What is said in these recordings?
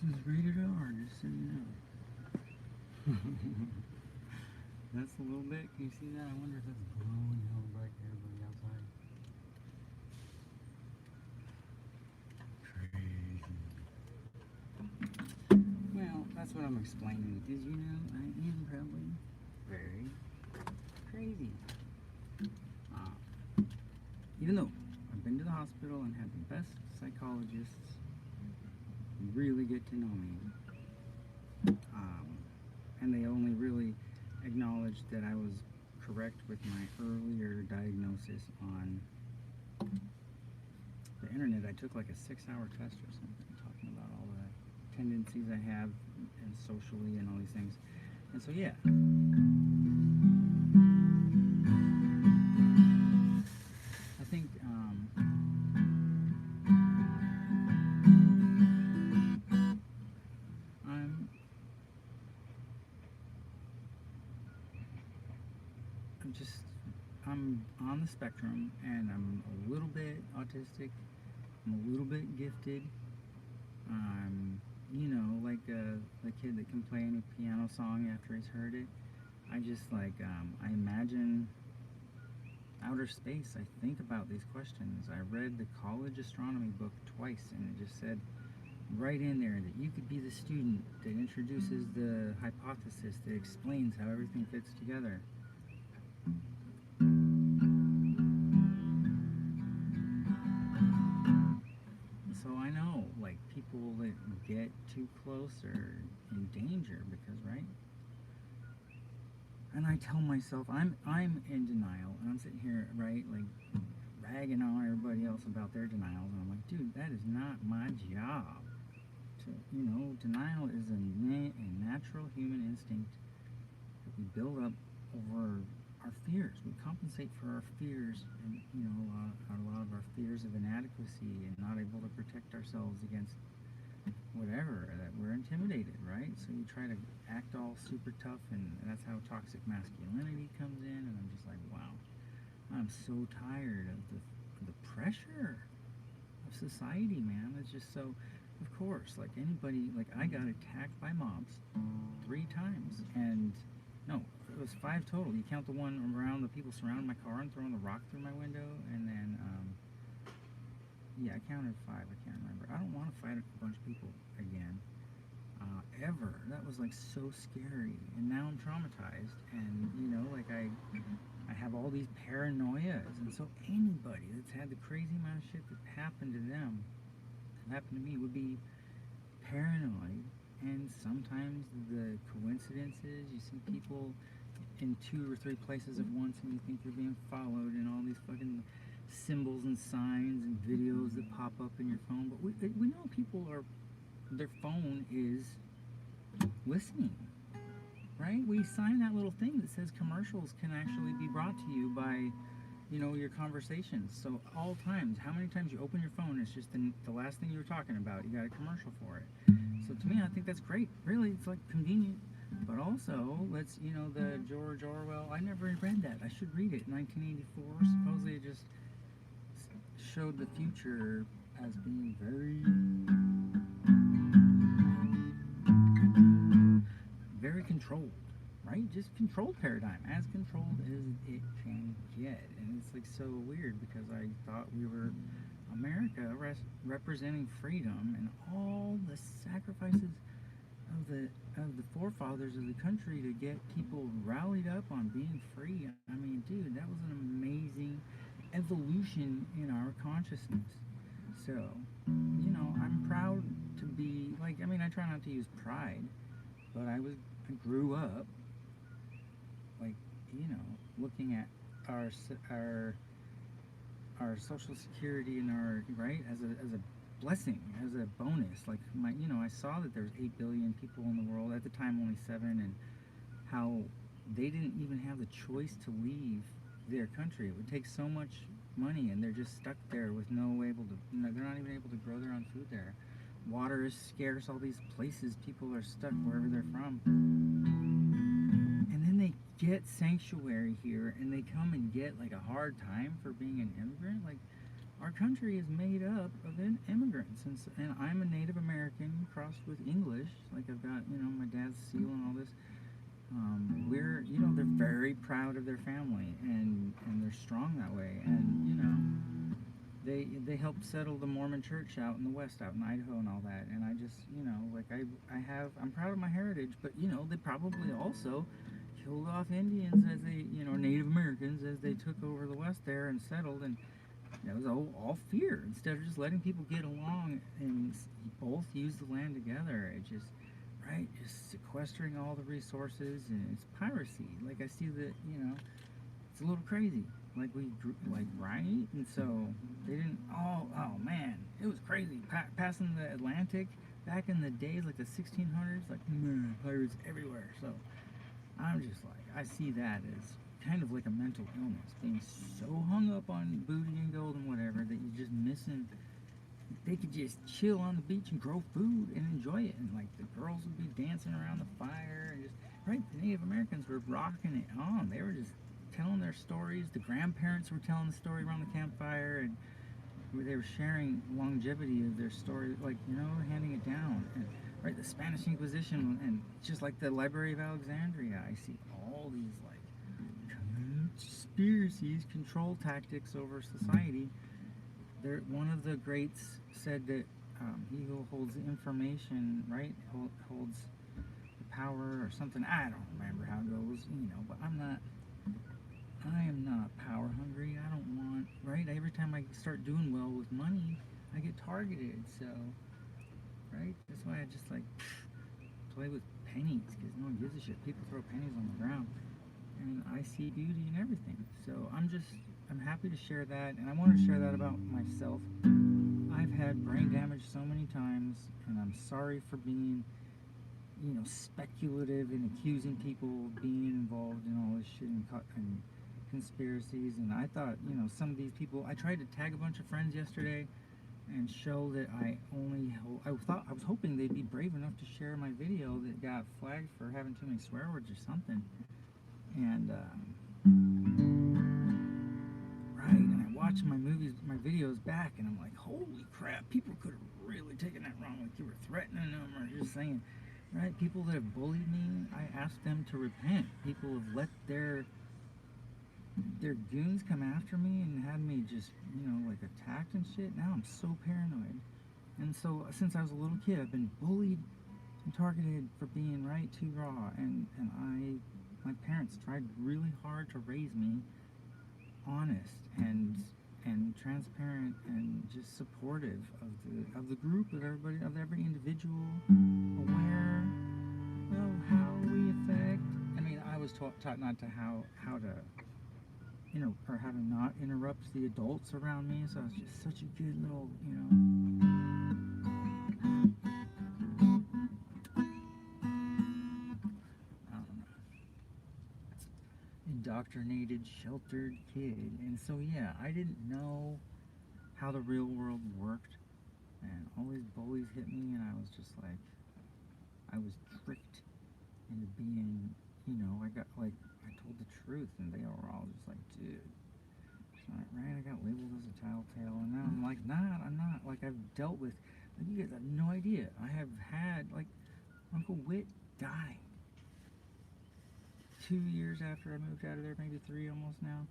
This is rated R, just so you know. That's a little bit. Can you see that? I wonder if that's glowing hell bright to everybody outside. Crazy. Well, that's what I'm explaining. Because, you know, I am probably very crazy. Uh, Even though I've been to the hospital and had the best psychologists really get to know me. And they only really acknowledged that I was correct with my earlier diagnosis on the internet. I took like a 6-hour test or something talking about all the tendencies I have and socially and all these things. And so, yeah. I think I'm I'm just I'm on the spectrum, and I'm a little bit autistic. I'm a little bit gifted. You know, like the kid that can play any piano song after he's heard it. I just like I imagine outer space. I think about these questions. I read the college astronomy book twice, and it just said right in there that you could be the student that introduces the hypothesis that explains how everything fits together. So I know, like, people that get too close are in danger because, right? And I tell myself I'm in denial, and I'm sitting here, right, like ragging on everybody else about their denials, and I'm like, dude, that is not my job. Denial is a natural human instinct that we build up over our fears. We compensate for our fears, and a lot of our fears of inadequacy and not able to protect ourselves against whatever, that we're intimidated, right? So you try to act all super tough, and that's how toxic masculinity comes in. And I'm just like, wow, I'm so tired of the pressure of society, man. It's just so, of course, like anybody, like I got attacked by mobs 3 times, and no, it was 5 total. You count the one around the people surrounding my car and throwing the rock through my window, and then yeah, I counted 5. I can't remember. I don't want to fight a bunch of people again, ever. That was like so scary, and now I'm traumatized, and like I have all these paranoias, and so anybody that's had the crazy amount of shit that happened to them, that happened to me, would be paranoid. And sometimes the coincidences, you see people in 2 or 3 places at once, and you think you're being followed, and all these fucking symbols and signs and videos that pop up in your phone. But we know people are, their phone is listening, right? We sign that little thing that says commercials can actually be brought to you by your conversations. So all times, how many times you open your phone, it's just the last thing you were talking about, you got a commercial for it. So to me, I think that's great. Really, it's like convenient. But also, the George Orwell, I never read that. I should read it. 1984, supposedly it just showed the future as being very controlled, right? Just controlled paradigm, as controlled as it can get. And it's like so weird, because I thought we were America representing freedom and all the sacrifices of the forefathers of the country to get people rallied up on being free. I mean, dude, that was an amazing evolution in our consciousness. So, I'm proud to be like, I mean, I try not to use pride, but I grew up like, looking at our our our social security and our right as a blessing, as a bonus. Like I saw that there's 8 billion people in the world at the time, only 7, and how they didn't even have the choice to leave their country. It would take so much money, and they're just stuck there with they're not even able to grow their own food there. Water is scarce. All these places, people are stuck wherever they're from, and then they get sanctuary here, and they come and get like a hard time for being an immigrant. Like, our country is made up of immigrants, and I'm a Native American crossed with English. Like I've got, my dad's seal and all this. We're, they're very proud of their family, and they're strong that way. And they helped settle the Mormon church out in the West, out in Idaho and all that. And I just, I'm proud of my heritage, but they probably also killed off Indians as they, Native Americans as they took over the West there and settled, and that was all fear. Instead of just letting people get along and both use the land together, it just, right, just sequestering all the resources, and it's piracy. Like I see that, it's a little crazy. Like right? And so they didn't, oh man, it was crazy. Passing the Atlantic back in the days, like the 1600s, like, pirates everywhere. So I'm just like, I see that as kind of like a mental illness, being so hung up on booty and gold and whatever that you're just missing. They could just chill on the beach and grow food and enjoy it, and like the girls would be dancing around the fire, and just, right, the Native Americans were rocking it on. They were just telling their stories. The grandparents were telling the story around the campfire, and they were sharing longevity of their story, like, handing it down. And right, the Spanish Inquisition, and just like the Library of Alexandria, I see all these like conspiracies, control tactics over society. One of the greats said that he who holds information, right, holds the power or something. I don't remember how it goes, but I am not power hungry. I don't want, right, every time I start doing well with money, I get targeted. So, right, that's why I just like play with pennies, because no one gives a shit. People throw pennies on the ground, and I see beauty in everything. So I'm happy to share that, and I want to share that about myself. I've had brain damage so many times, and I'm sorry for being, speculative and accusing people of being involved in all this shit and conspiracies. And I thought, some of these people, I tried to tag a bunch of friends yesterday and show that I was hoping they'd be brave enough to share my video that got flagged for having too many swear words or something. And right, and I watched my videos back, and I'm like, holy crap, people could have really taken that wrong. Like you were threatening them or just saying, right? People that have bullied me, I asked them to repent. People have let their goons come after me and had me just, like attacked and shit. Now I'm so paranoid. And so since I was a little kid, I've been bullied and targeted for being right too raw. And my parents tried really hard to raise me honest and transparent and just supportive of the group, of everybody, of every individual, aware of how we affect. I mean, I was taught not to how to, or how to not interrupt the adults around me. So I was just such a good little, indoctrinated, sheltered kid. And so yeah, I didn't know how the real world worked, and all these bullies hit me, and I was just like, I was tricked into being, I told the truth, and they were all just like, dude. So right, I got labeled as a tattletale, and now I'm like, nah, I'm not. Like, I've dealt with, like, you guys have no idea. I have had, like, Uncle Whit died 2 years after I moved out of there, maybe 3 almost now.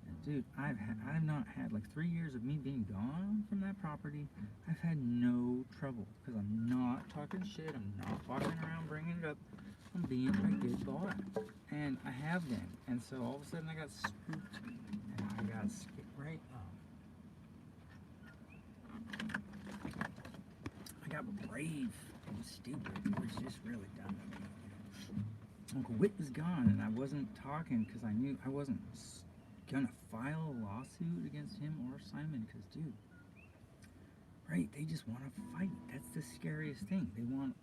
And dude, I've not had, like, 3 years of me being gone from that property. I've had no trouble, because I'm not talking shit. I'm not walking around bringing it up. I'm being a good boy, and I have been. And so all of a sudden I got spooked, and I got scared, right? I got brave and stupid. It was just really dumb of me. Uncle Whit was gone, and I wasn't talking because I knew I wasn't gonna file a lawsuit against him or Simon, because dude, right, they just want to fight. That's the scariest thing. They want,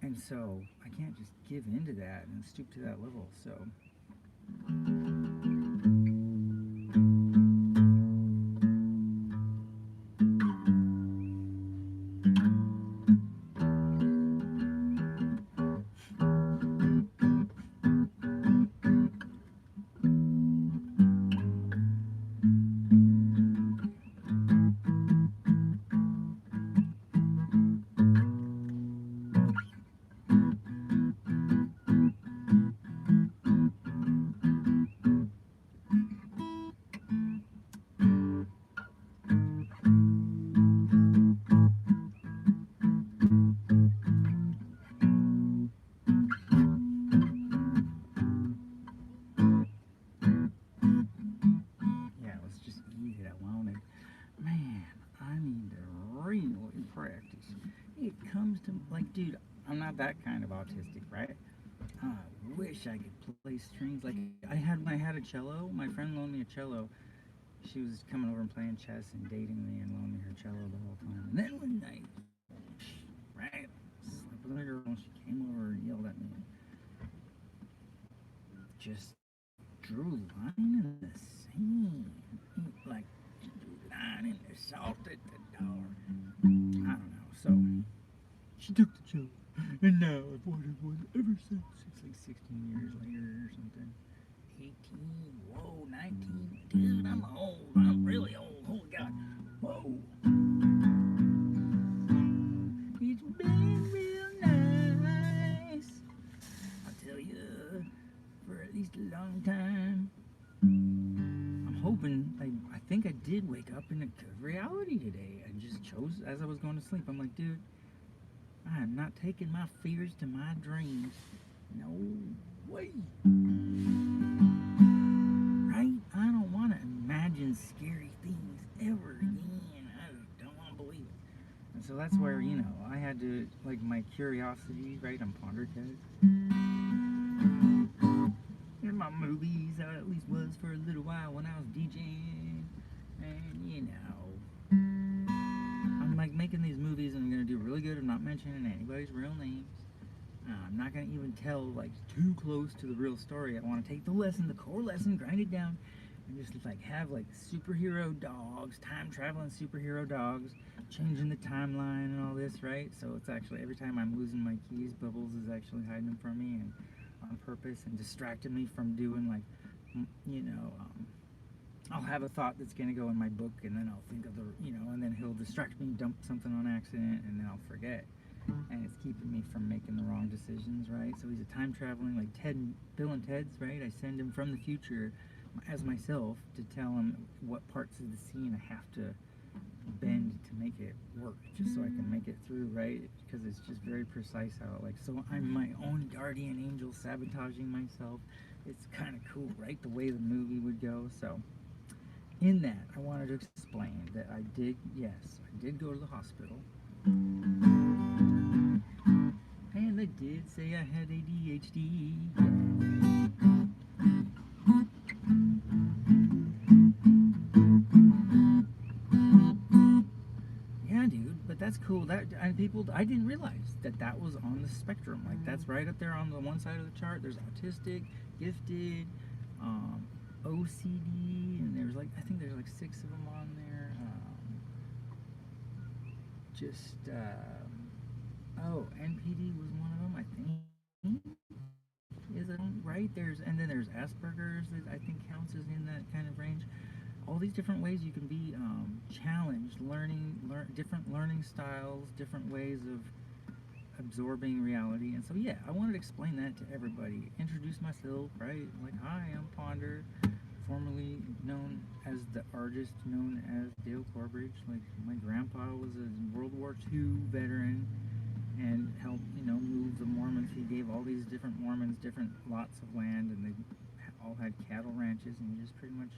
and so I can't just give in to that and stoop to that level. So practice. It comes to, like, dude, I'm not that kind of autistic, right? I wish I could play strings. Like, when I had a cello, my friend loaned me a cello. She was coming over and playing chess and dating me and loaned me her cello the whole time. And then one night, right, slept with a girl, and she came over and yelled at me. Just drew a line in the sand. Like, drew a line in the salt at the door. I don't know. So, she took the cello. And now I've wanted one ever since. It's like 16 years later or something. 18, whoa, 19. Dude, I'm old. I'm really old. Holy God. Whoa. It's been real nice. I'll tell you, for at least a long time. I'm hoping, I think I did wake up in a good reality today. I just chose, as I was going to sleep, I'm like, dude, I am not taking my fears to my dreams. No way. Right? I don't want to imagine scary things ever again. I don't want to believe it. And so that's where, I had to, like, my curiosity, right? I'm Ponderhead. In my movies, I at least was for a little while when I was DJing. And, I'm like making these movies and I'm going to do really good. I'm not mentioning anybody's real names. I'm not going to even tell, like, too close to the real story. I want to take the lesson, the core lesson, grind it down, and just, like, have, like, superhero dogs, time-traveling superhero dogs, changing the timeline and all this, right? So it's actually, every time I'm losing my keys, Bubbles is actually hiding them from me and on purpose and distracting me from doing, like, I'll have a thought that's going to go in my book, and then I'll think of and then he'll distract me, dump something on accident, and then I'll forget. And it's keeping me from making the wrong decisions, right? So he's a time traveling, like Bill and Ted's, right? I send him from the future as myself to tell him what parts of the scene I have to bend to make it work, just so I can make it through, right? Because it's just very precise how, so I'm my own guardian angel sabotaging myself. It's kind of cool, right? The way the movie would go. So in that, I wanted to explain that I did go to the hospital. And they did say I had ADHD. Yeah, dude, but that's cool. I didn't realize that was on the spectrum. Like, that's right up there on the one side of the chart. There's autistic, gifted, OCD, and I think there's like 6 of them on there. NPD was one of them, I think. Is it right? And then there's Asperger's that I think counts as in that kind of range. All these different ways you can be challenged, different learning styles, different ways of absorbing reality. And so, yeah, I wanted to explain that to everybody. Introduce myself, right? Like, hi, I'm Ponder, formerly known as the artist known as Dale Corbridge. Like, my grandpa was a World War II veteran and helped, move the Mormons. He gave all these different Mormons different lots of land, and they all had cattle ranches, and he just pretty much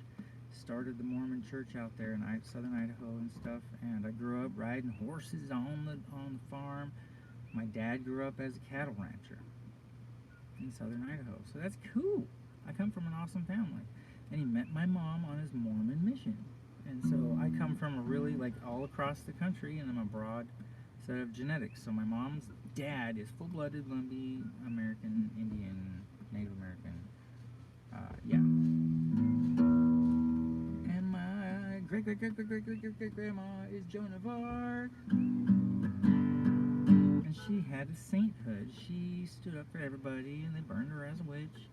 started the Mormon church out there in southern Idaho and stuff. And I grew up riding horses on the farm. My dad grew up as a cattle rancher in southern Idaho, so that's cool. I come from an awesome family. And he met my mom on his Mormon mission. And so I come from a really, all across the country, and I'm a broad set of genetics. So my mom's dad is full-blooded Lumbee, American, Indian, Native American. And my great-great-great-great-great-great-great-grandma is Joan of Arc. And she had a sainthood. She stood up for everybody, and they burned her as a witch.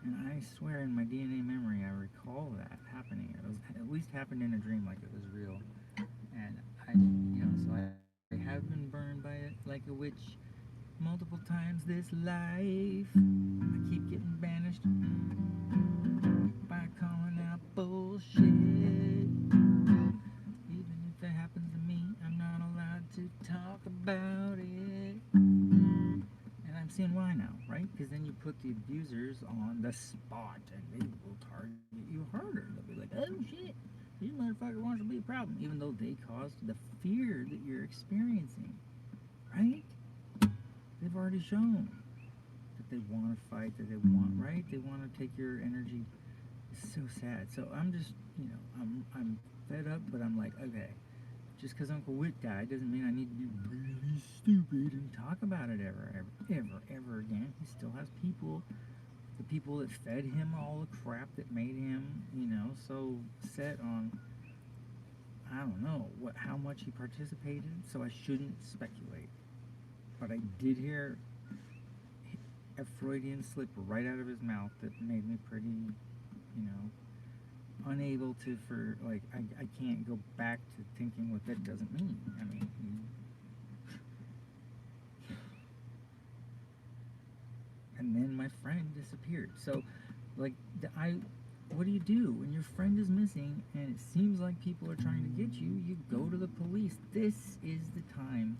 And I swear in my DNA memory, I recall that happening. It was at least happened in a dream, like it was real. And I have been burned by it like a witch multiple times this life. I keep getting banished by calling out bullshit. Even if it happens to me, I'm not allowed to talk about it. And I'm seeing why now, right? Because then you put the abusers on the spot and they will target you harder. They'll be like, oh shit, These motherfuckers want to be a problem, even though they caused the fear that you're experiencing, right? They've already shown that they want to fight, that they want, right? They want to take your energy. It's so sad. So I'm just, I'm fed up, but I'm like, okay, just because Uncle Whit died doesn't mean I need to be really stupid and talk about it ever again. He still has people, the people that fed him all the crap that made him, so set on, I don't know, how much he participated, so I shouldn't speculate. But I did hear a Freudian slip right out of his mouth that made me pretty, unable to, I can't go back to thinking what that doesn't mean. I mean, and then my friend disappeared. So, what do you do when your friend is missing and it seems like people are trying to get you? You go to the police. This is the time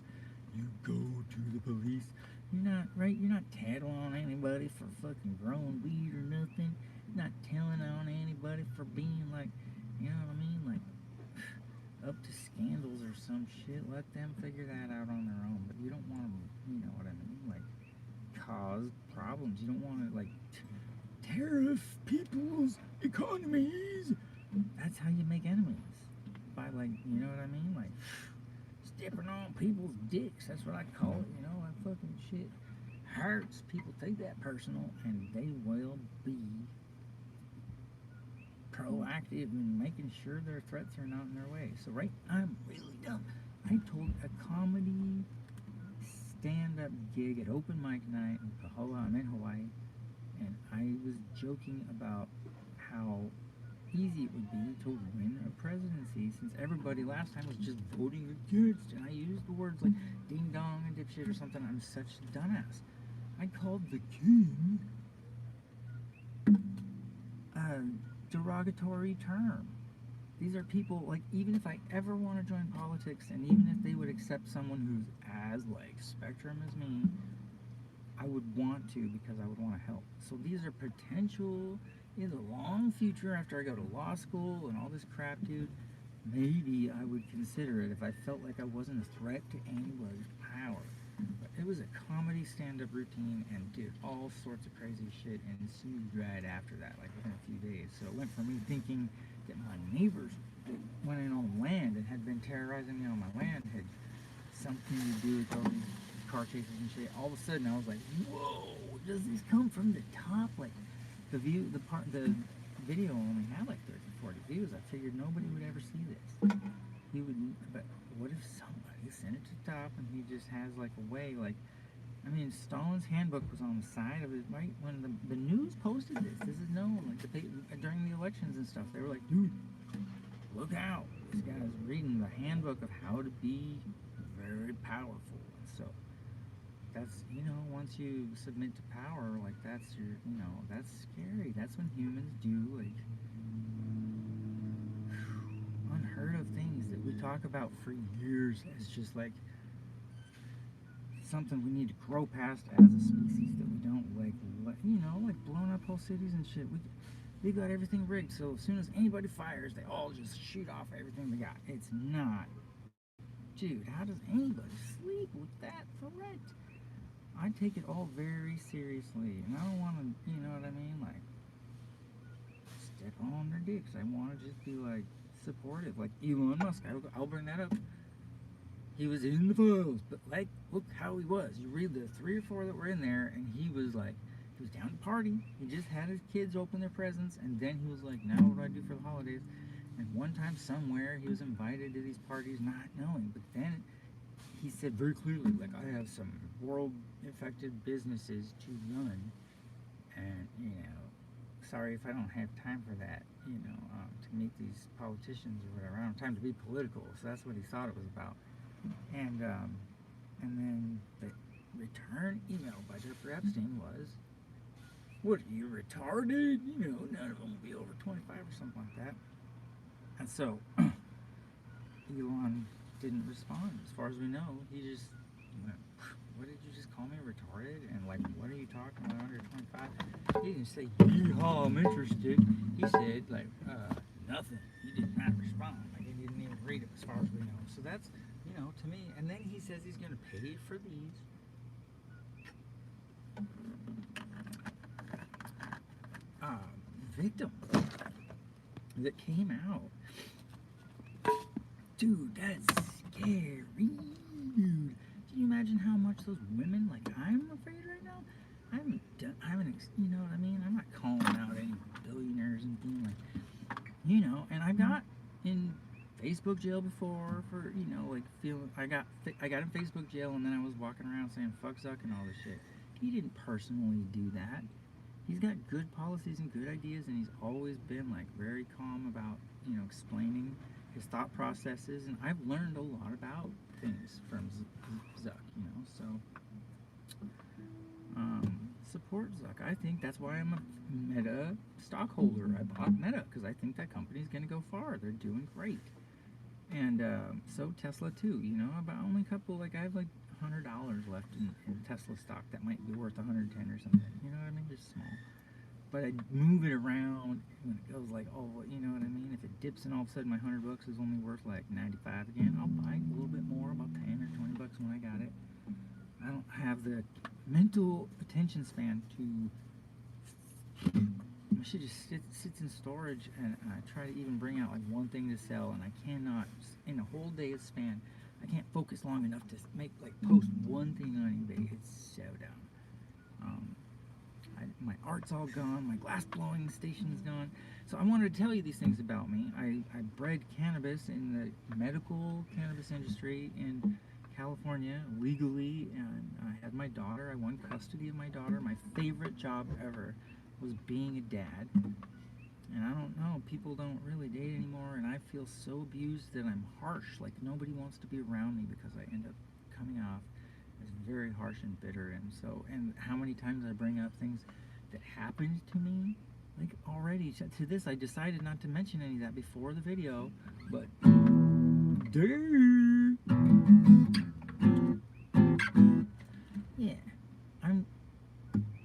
you go to the police. You're not tattling on anybody for fucking growing weed or nothing. You're not telling on anybody for being like, you know what I mean? Like, up to scandals or some shit. Let them figure that out on their own. But you don't want to, you know what I mean? Like, cause problems. You don't want to, like, tariff people's economies. That's how you make enemies. By, like, you know what I mean? Like, stepping on people's dicks. That's what I call it, that fucking shit hurts. People take that personal, and they will be proactive in making sure their threats are not in their way. So, right, I'm really dumb. I told a comedy stand-up gig at open mic night in Pahoa. I'm in Hawaii, and I was joking about how easy it would be to win a presidency, since everybody last time was just voting against, and I used the words like ding dong and dipshit or something. I'm such a dumbass. I called the king a derogatory term. These are people, like, even if I ever want to join politics, and even if they would accept someone who's as, like, spectrum as me, I would want to, because I would want to help. So these are potential, in the long future, after I go to law school and all this crap, dude, maybe I would consider it if I felt like I wasn't a threat to anybody's power. But it was a comedy stand-up routine and did all sorts of crazy shit and ensued right after that, like within a few days. So it went from me thinking that my neighbors that went in on land and had been terrorizing me on my land had something to do with all these car chases and shit. All of a sudden I was like, whoa, does this come from the top? Like, the video only had like 30, 40 views. I figured nobody would ever see this. But what if somebody sent it to the top and he just has like a way, like, I mean, Stalin's handbook was on the side of it, right? When the news posted this is known, like, during the elections and stuff, they were like, dude, look out. This guy's reading the handbook of how to be very powerful. So, that's, once you submit to power, like, that's your, that's scary. That's when humans do, like, unheard of things that we talk about for years as just, like, something we need to grow past as a species, that we don't, like blowing up whole cities and shit. They got everything rigged, so as soon as anybody fires, they all just shoot off everything they got. It's not. Dude, how does anybody sleep with that threat? I take it all very seriously, and I don't want to, you know what I mean, like, step on their dicks. I want to just be, like, supportive, like Elon Musk. I'll bring that up. He was in the files, but, like, look how he was. You read the 3 or 4 that were in there, and he was down to party. He just had his kids open their presents, and then he was like, now what do I do for the holidays? And one time somewhere, he was invited to these parties not knowing, but then he said very clearly, like, I have some world-affected businesses to run, and, sorry if I don't have time for that, to meet these politicians or whatever. I don't have time to be political, so that's what he thought it was about. And then the return email by Jeffrey Epstein was, what are you, retarded? None of them will be over 25 or something like that. And so, Elon didn't respond. As far as we know, he just went, what did you just call me, retarded? And, like, what are you talking about, under 25? He didn't say, yeehaw, I'm interested. He said, like, Nothing. He did not respond. Like, he didn't even read it as far as we know. So that's, to me. And then he says he's going to pay for these. Victims that came out. Dude, that's scary. Dude, can you imagine how much those women, like, I'm afraid right now? I haven't, you know what I mean? I'm not calling out any billionaires and being like, and I got in Facebook jail before for, like, I got in Facebook jail, and then I was walking around saying fuck Zuck and all this shit. He didn't personally do that. He's got good policies and good ideas, and he's always been, like, very calm about, explaining his thought processes, and I've learned a lot about things from Zuck, so support Zuck. I think that's why I'm a Meta stockholder. I bought Meta because I think that company's going to go far. They're doing great. And so Tesla too, about only a couple, like, I have like $100 left in Tesla stock that might be worth 110 or something, you know what I mean, just small. But I move it around when it goes like, oh, you know what I mean, if it dips and all of a sudden my $100 is only worth like 95 again, I'll buy a little bit more, about 10 or 20 bucks when I got it. I don't have the mental attention span to, my shit just sits in storage, and I try to even bring out like one thing to sell, and I cannot, in a whole day's span, I can't focus long enough to post one thing on eBay. It's so down. My art's all gone, my glass blowing station's gone. So I wanted to tell you these things about me. I bred cannabis in the medical cannabis industry in California legally, and I had my daughter. I won custody of my daughter. My favorite job ever was being a dad. And I don't know, people don't really date anymore, and I feel so abused that I'm harsh. Like, nobody wants to be around me because I end up coming off as very harsh and bitter. And how many times I bring up things that happened to me, like, already to this. I decided not to mention any of that before the video, but yeah, I'm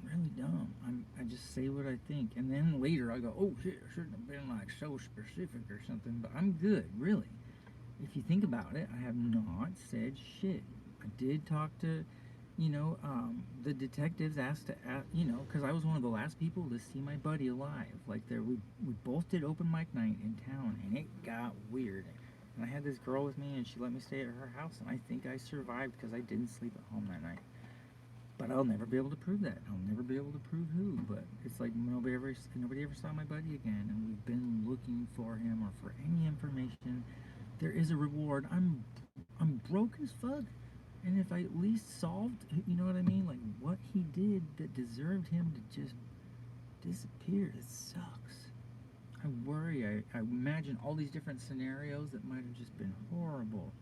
really dumb. I just say what I think, and then later I go, oh shit, I shouldn't have been like so specific or something. But I'm good, really. If you think about it, I have not said shit. I did talk to, the detectives asked to, because I was one of the last people to see my buddy alive. Like, we both did open mic night in town, and it got weird. And I had this girl with me, and she let me stay at her house, and I think I survived because I didn't sleep at home that night. But I'll never be able to prove that. I'll never be able to prove who. But it's like nobody ever saw my buddy again, and we've been looking for him or for any information. There is a reward. I'm broke as fuck. And if I at least solved, you know what I mean? Like, what he did that deserved him to just disappear, it sucks. I worry. I imagine all these different scenarios that might have just been horrible.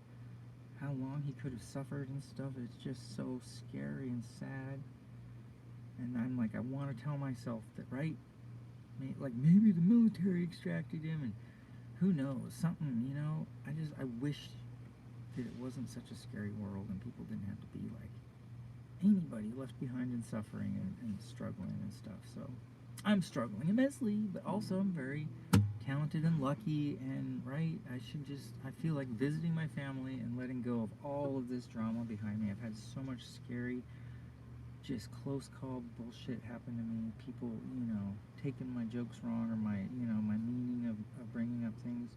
How long he could have suffered and stuff. It's just so scary and sad. And I'm like, I want to tell myself that, right? Like, maybe the military extracted him, and who knows? Something, I wish that it wasn't such a scary world and people didn't have to be like anybody left behind and suffering and struggling and stuff. So I'm struggling immensely, but also I'm very talented and lucky, and I feel like visiting my family and letting go of all of this drama behind me. I've had so much scary, just close call bullshit happen to me. People, taking my jokes wrong, or my meaning of bringing up things.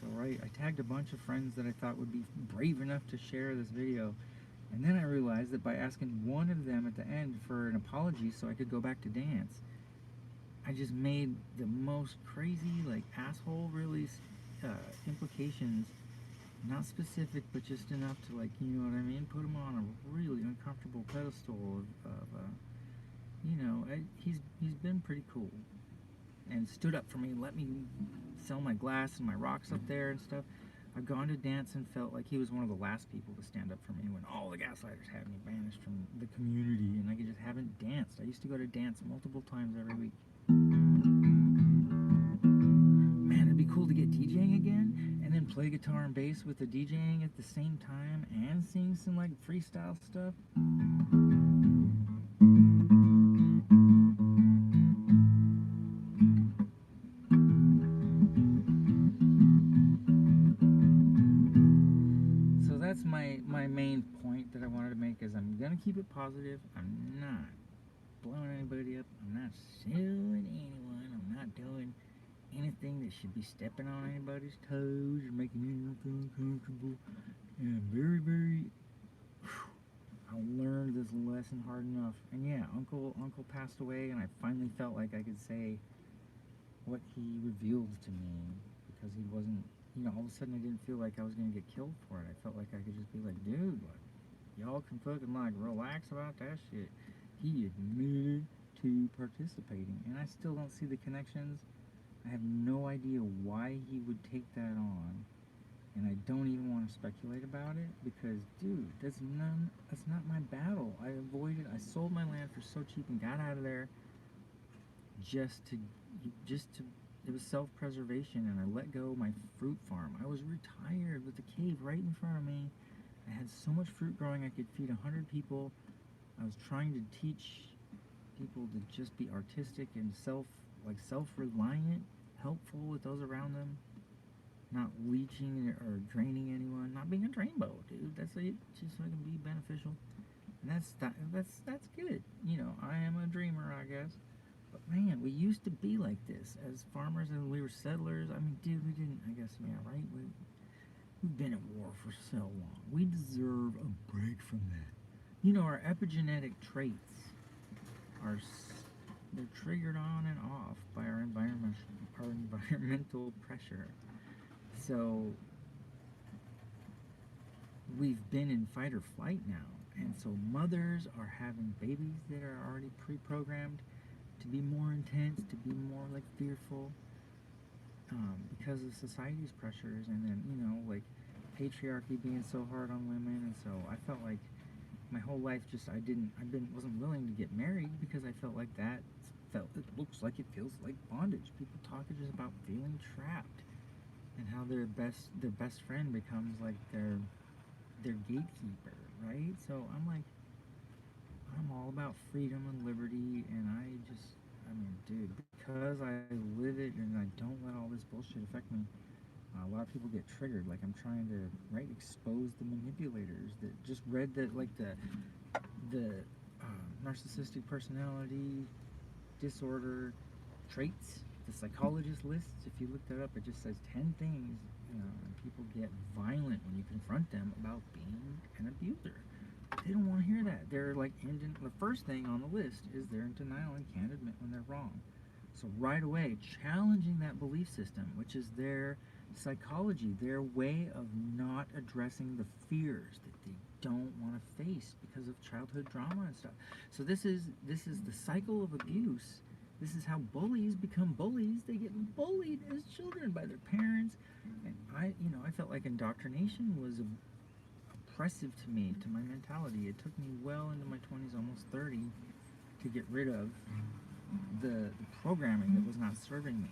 So I tagged a bunch of friends that I thought would be brave enough to share this video, and then I realized that by asking one of them at the end for an apology so I could go back to dance, I just made the most crazy, like, asshole, really, implications. Not specific, but just enough to, like, you know what I mean? Put him on a really uncomfortable pedestal he's been pretty cool. And stood up for me, let me sell my glass and my rocks up there and stuff. I've gone to dance and felt like he was one of the last people to stand up for me when all the gaslighters had me banished from the community, and I just haven't danced. I used to go to dance multiple times every week. Man, it'd be cool to get DJing again, and then play guitar and bass with the DJing at the same time, and sing some, like, freestyle stuff. that's my main point that I wanted to make is I'm gonna keep it positive. I'm not blowing anybody up. I'm not suing anyone. I'm not doing anything that should be stepping on anybody's toes or making anyone feel uncomfortable. And I'm very I learned this lesson hard enough. And yeah, Uncle passed away, and I finally felt like I could say what he revealed to me, because he wasn't, all of a sudden I didn't feel like I was gonna get killed for it. I felt like I could just be like, dude, like, y'all can fucking like relax about that shit. He admitted to participating, and I still don't see the connections. I have no idea why he would take that on, and I don't even want to speculate about it, because dude, that's not my battle. I avoided, I sold my land for so cheap and got out of there just to it was self-preservation, and I let go of my fruit farm. I was retired with the cave right in front of me. I had so much fruit growing I could feed 100 people. I was trying to teach people to just be artistic and self-reliant, helpful with those around them, not leeching or draining anyone, not being a drainbow, dude. That's it, just so I can be beneficial. And that's good. I am a dreamer, I guess. But man, we used to be like this as farmers, and we were settlers. I mean, dude, we didn't, I guess, yeah, right? We've been at war for so long. We deserve a break from that. Our epigenetic traits they're triggered on and off by our environmental pressure. So we've been in fight or flight now. And so mothers are having babies that are already pre-programmed to be more intense, to be more like fearful, because of society's pressures, and then like patriarchy being so hard on women. And so I felt like my whole life wasn't willing to get married, because I felt like it looks like, it feels like bondage. People talk just about feeling trapped, and how their best friend becomes like their gatekeeper, right? So I'm all about freedom and liberty, and I mean, dude, because I live it and I don't let all this bullshit affect me, a lot of people get triggered. Like, I'm trying to, right, expose the manipulators that just read that, like, the narcissistic personality disorder traits, the psychologist lists. If you look that up, it just says 10 things, and people get violent when you confront them about being an abuser. They don't want to hear that. They're like, the first thing on the list is they're in denial and can't admit when they're wrong. So right away, challenging that belief system, which is their psychology, their way of not addressing the fears that they don't want to face because of childhood trauma and stuff. So this is the cycle of abuse. This is how bullies become bullies. They get bullied as children by their parents. And I felt like indoctrination was oppressive to me, to my mentality. It took me well into my 20s, almost 30, to get rid of the programming that was not serving me.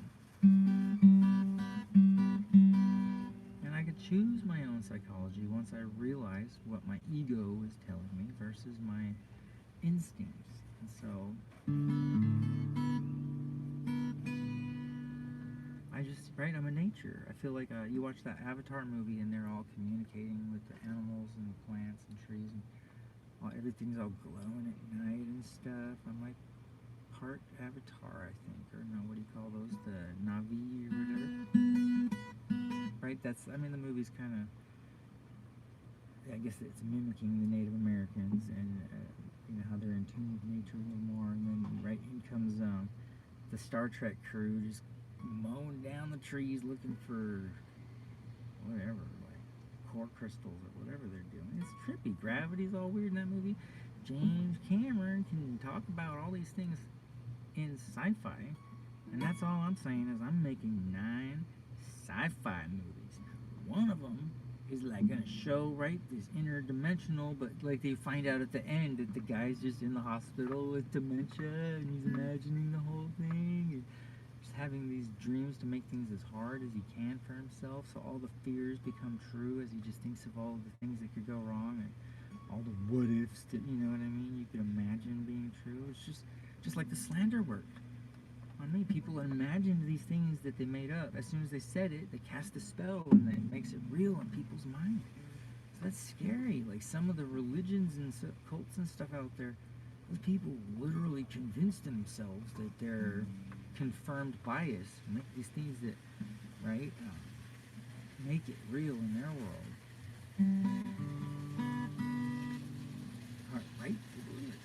And I could choose my own psychology once I realized what my ego was telling me versus my instincts. And so I'm a nature. I feel like you watch that Avatar movie, and they're all communicating with the animals and the plants and trees, and everything's all glowing at night and stuff. I'm like part Avatar, I think, or no, what do you call those? The Na'vi or whatever. Right? The movie's kind of, I guess it's mimicking the Native Americans, and how they're in tune with nature a little more. And then right in comes the Star Trek crew just mowing down the trees looking for whatever, like core crystals or whatever they're doing. It's trippy. Gravity's all weird in that movie. James Cameron can talk about all these things in sci-fi, and that's all I'm saying is I'm making 9 sci-fi movies. One of them is like gonna show, right, this interdimensional, but like they find out at the end that the guy's just in the hospital with dementia, and he's imagining the whole thing, and just having these dreams to make things as hard as he can for himself, so all the fears become true as he just thinks of all the things that could go wrong, and all the what ifs that, you know what I mean, you could imagine being true. It's just like the slander worked on me. People imagined these things that they made up. As soon as they said it, they cast a spell, and it makes it real in people's mind. That's scary. Like some of the religions and cults and stuff out there, those people literally convince themselves that they're confirmed bias, make these things that, right, make it real in their world. Right?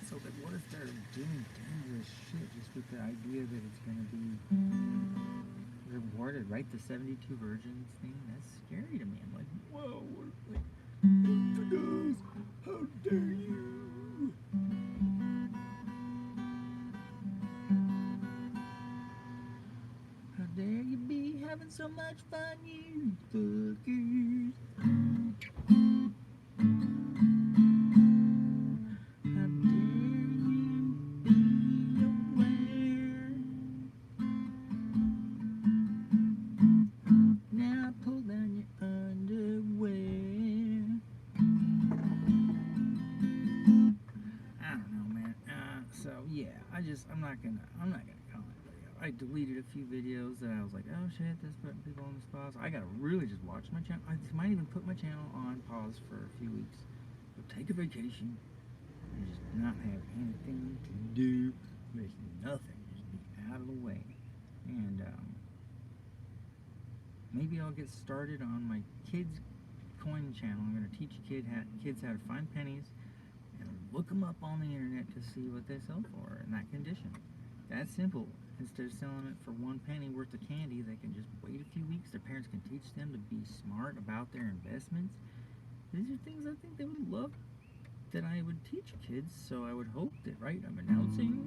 So that what if they're doing dangerous shit just with the idea that it's going to be rewarded, right? The 72 virgins thing, that's scary to me. I'm like, whoa, like, infidels, how dare you? How dare you be having so much fun, you fuckers? How dare you be aware? Now pull down your underwear. I don't know, man. So yeah, I'm not gonna comment. I deleted a few videos that I was like, oh shit, that's putting people on the spot. So I gotta really just watch my channel. I might even put my channel on pause for a few weeks. But take a vacation and just not have anything to do. There's nothing. Just be out of the way. And maybe I'll get started on my kids coin channel. I'm gonna teach kids how to find pennies and look them up on the internet to see what they sell for in that condition. That's simple. Instead of selling it for 1 penny worth of candy, they can just wait a few weeks. Their parents can teach them to be smart about their investments. These are things I think they would love that I would teach kids. So I would hope that, right, I'm announcing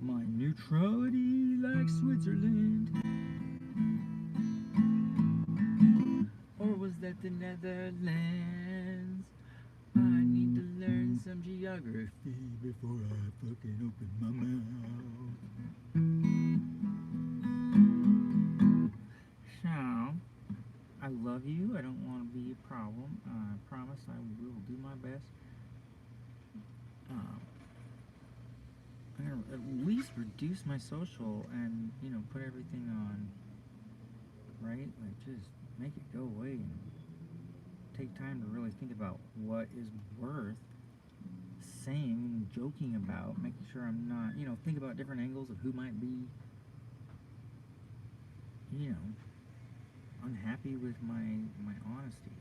my neutrality like Switzerland. Or was that the Netherlands? I need to learn some geography before I fucking open my mouth. So, I love you. I don't want to be a problem. I promise I will do my best. I'm going to at least reduce my social and, put everything on, right? Like, just make it go away and take time to really think about what is worth saying and joking about, making sure I'm not, think about different angles of who might be, unhappy with my honesty.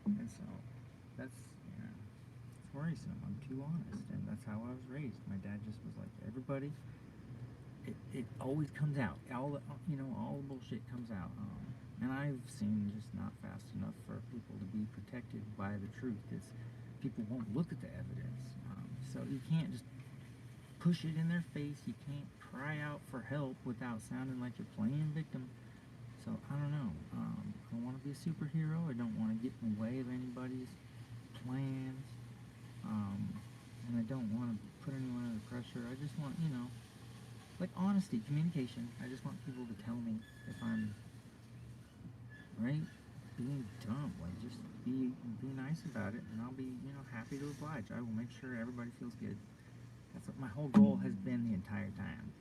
And so that's, it's worrisome. I'm too honest, and that's how I was raised. My dad just was like, everybody, it always comes out. All the, all the bullshit comes out. And I've seen just not fast enough for people to be protected by the truth. People won't look at the evidence. So you can't just push it in their face. You can't cry out for help without sounding like you're playing victim. So I don't know. I don't want to be a superhero. I don't want to get in the way of anybody's plans. And I don't want to put anyone under pressure. I just want, like honesty, communication. I just want people to tell me if I'm right, being dumb. Like just be nice about it, and I'll be happy to oblige. I will make sure everybody feels good. That's what my whole goal has been the entire time,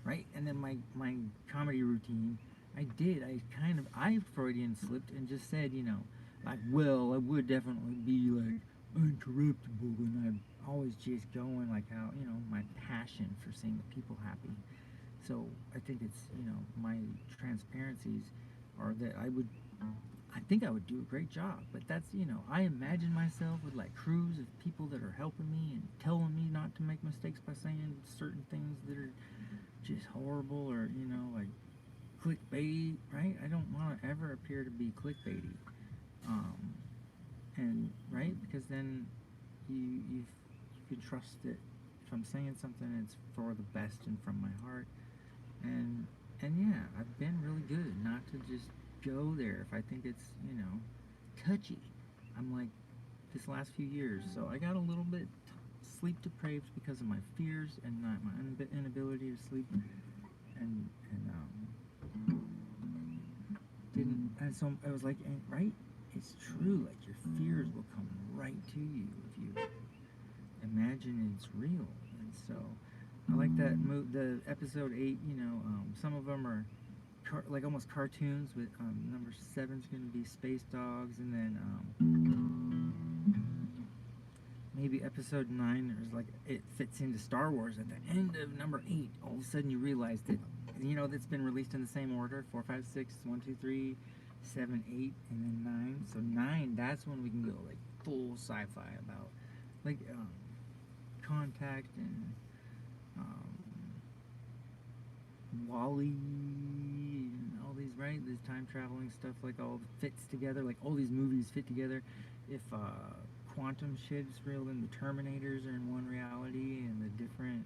right? And then my comedy routine, I Freudian slipped and just said, like, well, I would definitely be like uncorruptible, and I'm always just going like how my passion for seeing the people happy. So I think it's my transparencies are that I think I would do a great job, but that's, I imagine myself with like crews of people that are helping me and telling me not to make mistakes by saying certain things that are just horrible or, like clickbait, right? I don't want to ever appear to be clickbaity. And, right? Because then you can trust that if I'm saying something, it's for the best and from my heart. And yeah, I've been really good not to just go there if I think it's, touchy. I'm like, this last few years, so I got a little bit sleep deprived because of my fears and my inability to sleep, and so I was like, right? It's true, like your fears will come right to you if you imagine it's real. And so I like that the episode 8, some of them are like almost cartoons with number 7's going to be Space Dogs, and then episode 9, there's like, it fits into Star Wars at the end of number 8. All of a sudden you realize that, that's been released in the same order: 4, 5, 6, 1, 2, 3, 7, 8, and then 9. So 9, that's when we can go like full sci-fi about like contact and um, Wally and all these, right? This time traveling stuff, like all fits together, like all these movies fit together. If quantum shit is real, then the Terminators are in one reality, and the different,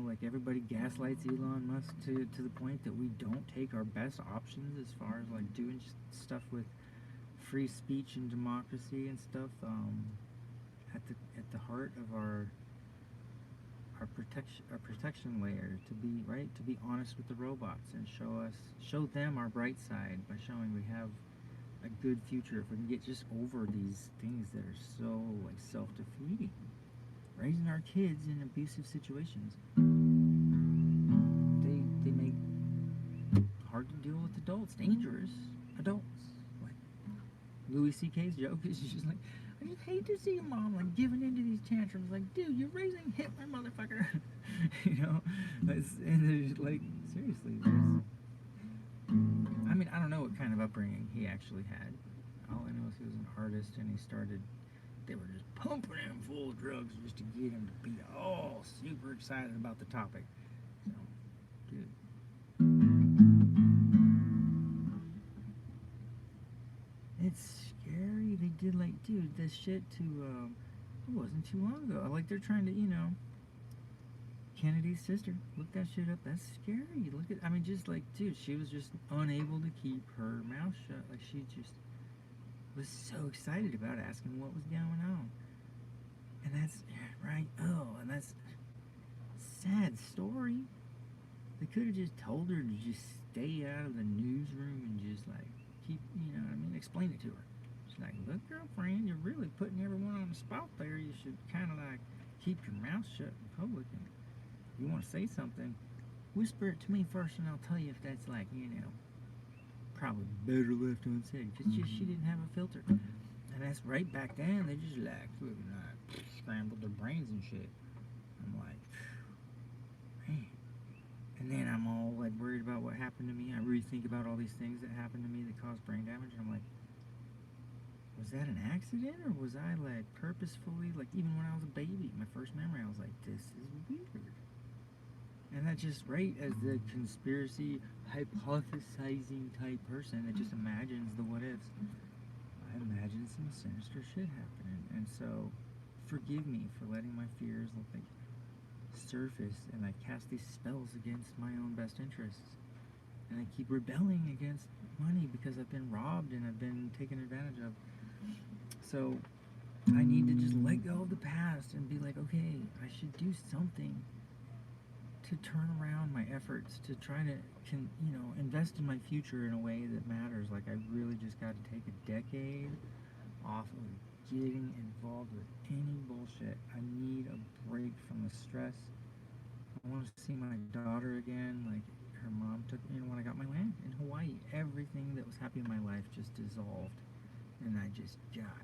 like everybody gaslights Elon Musk to the point that we don't take our best options as far as like doing stuff with free speech and democracy and stuff. At the heart of our protection layer, to be right, to be honest with the robots and show them our bright side by showing we have a good future if we can get just over these things that are so like self-defeating. Raising our kids in abusive situations, they make hard to deal with adults, dangerous adults. Like Louis C.K.'s joke is just like, I just hate to see a mom like giving into these tantrums. Like, dude, you're raising Hitler, motherfucker. And there's like, seriously, I mean, I don't know what kind of upbringing he actually had. All I know is he was an artist, and they were just pumping him full of drugs just to get him to be all super excited about the topic. So, dude. It's scary. They did, like, dude, this shit to, it wasn't too long ago. Like, they're trying to, Kennedy's sister. Look that shit up. That's scary. Look at, I mean, just like, dude, she was just unable to keep her mouth shut. Like, she just was so excited about asking what was going on. And that's, right, and that's a sad story. They could have just told her to just stay out of the newsroom and just, like, keep, explain it to her. She's like, look, girlfriend, you're really putting everyone on the spot there. You should kind of, like, keep your mouth shut in public. And if you want to say something, whisper it to me first, and I'll tell you if that's, like, probably better left unsaid. Because just she didn't have a filter. And that's right back then. They just, like, scrambled their brains and shit. I'm like, man. And then I'm all like worried about what happened to me. I really think about all these things that happened to me that caused brain damage. And I'm like, was that an accident, or was I like purposefully, like even when I was a baby, my first memory, I was like, this is weird. And that's just right as the conspiracy hypothesizing type person that just imagines the what ifs. I imagine some sinister shit happening. And so forgive me for letting my fears look like surface, and I cast these spells against my own best interests, and I keep rebelling against money because I've been robbed and I've been taken advantage of. So I need to just let go of the past and be like, okay, I should do something to turn around my efforts to try to invest in my future in a way that matters. Like, I really just got to take a decade off of getting involved with any bullshit. I need a break from the stress. I want to see my daughter again. Like, her mom took me when I got my land in Hawaii. Everything that was happy in my life just dissolved, and I just got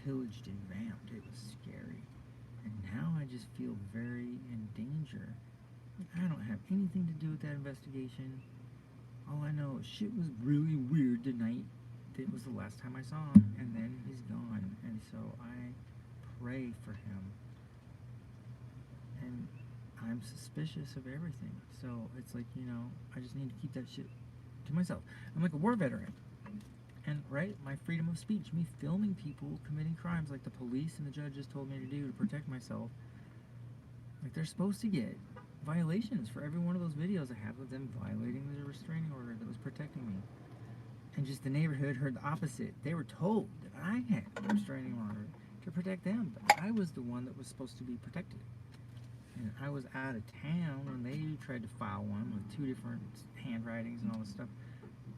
pillaged and vamped. It was scary. And now I just feel very in danger. I don't have anything to do with that investigation. All I know is shit was really weird tonight. It was the last time I saw him, and then he's gone, and so I pray for him. And I'm suspicious of everything, so it's like, I just need to keep that shit to myself. I'm like a war veteran, and right, my freedom of speech, me filming people committing crimes like the police and the judges told me to do to protect myself, like they're supposed to get violations for every one of those videos I have of them violating the restraining order that was protecting me. And just the neighborhood heard the opposite. They were told that I had a restraining order to protect them, but I was the one that was supposed to be protected. And I was out of town when they tried to file one with 2 different handwritings and all this stuff.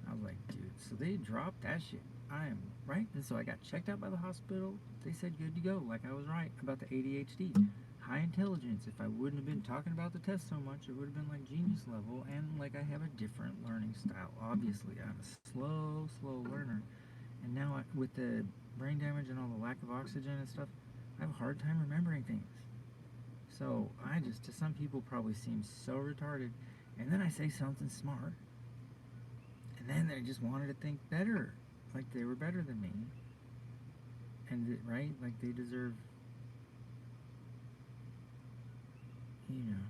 I was like, dude, so they dropped that shit. I am right. And so I got checked out by the hospital. They said good to go, like I was right about the ADHD. High intelligence. If I wouldn't have been talking about the test so much, it would have been like genius level, and like I have a different learning style. Obviously, I'm a slow learner, and now with the brain damage and all the lack of oxygen and stuff, I have a hard time remembering things. So I just, to some people, probably seem so retarded. And then I say something smart. And then they just wanted to think better. Like they were better than me. And, right? Like they deserve, you know,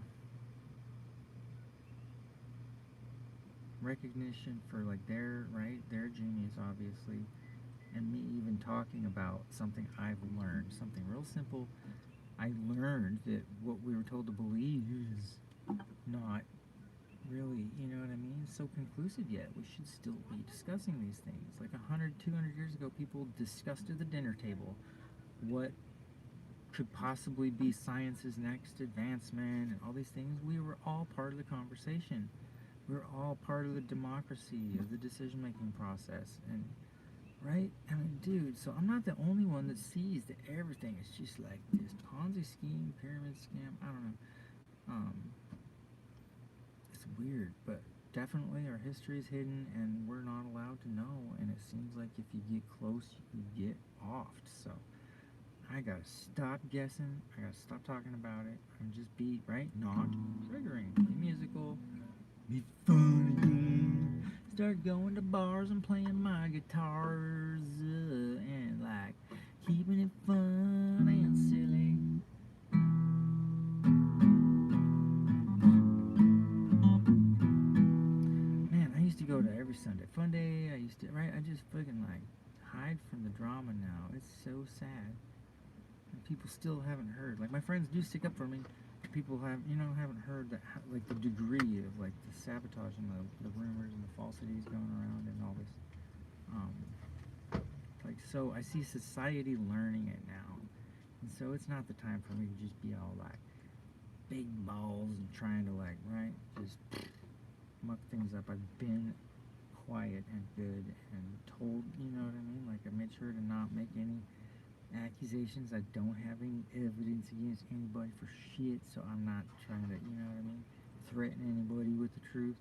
recognition for like their, right? Their genius, obviously. And me even talking about something I've learned. Something real simple. I learned that what we were told to believe is not really, you know what I mean, so conclusive yet. We should still be discussing these things. Like 100, 200 years ago, people discussed at the dinner table what could possibly be science's next advancement and all these things. We were all part of the conversation. We were all part of the democracy, of the decision-making process. And, right? I mean, dude, so I'm not the only one that sees that everything is just like this Ponzi scheme, pyramid scam, I don't know. It's weird, but definitely our history is hidden and we're not allowed to know, and it seems like if you get close, you get offed. So I gotta stop guessing, I gotta stop talking about it, and just be, right, not triggering, be musical, be fun again, start going to bars and playing my guitars, and like keeping it fun and silly. Man, I used to go to every Sunday fun day. I used to, right? I just fucking like hide from the drama now. It's so sad. And people still haven't heard. Like my friends do stick up for me. People have, you know, haven't heard that, like the degree of like the sabotage and the rumors and the falsities going around and all this. Like, so I see society learning it now. And so it's not the time for me to just be all like big balls and trying to like, right, just muck things up. I've been quiet and good and told, you know what I mean? Like I made sure to not make any accusations. I don't have any evidence against anybody for shit, so I'm not trying to, you know what I mean, threaten anybody with the truth.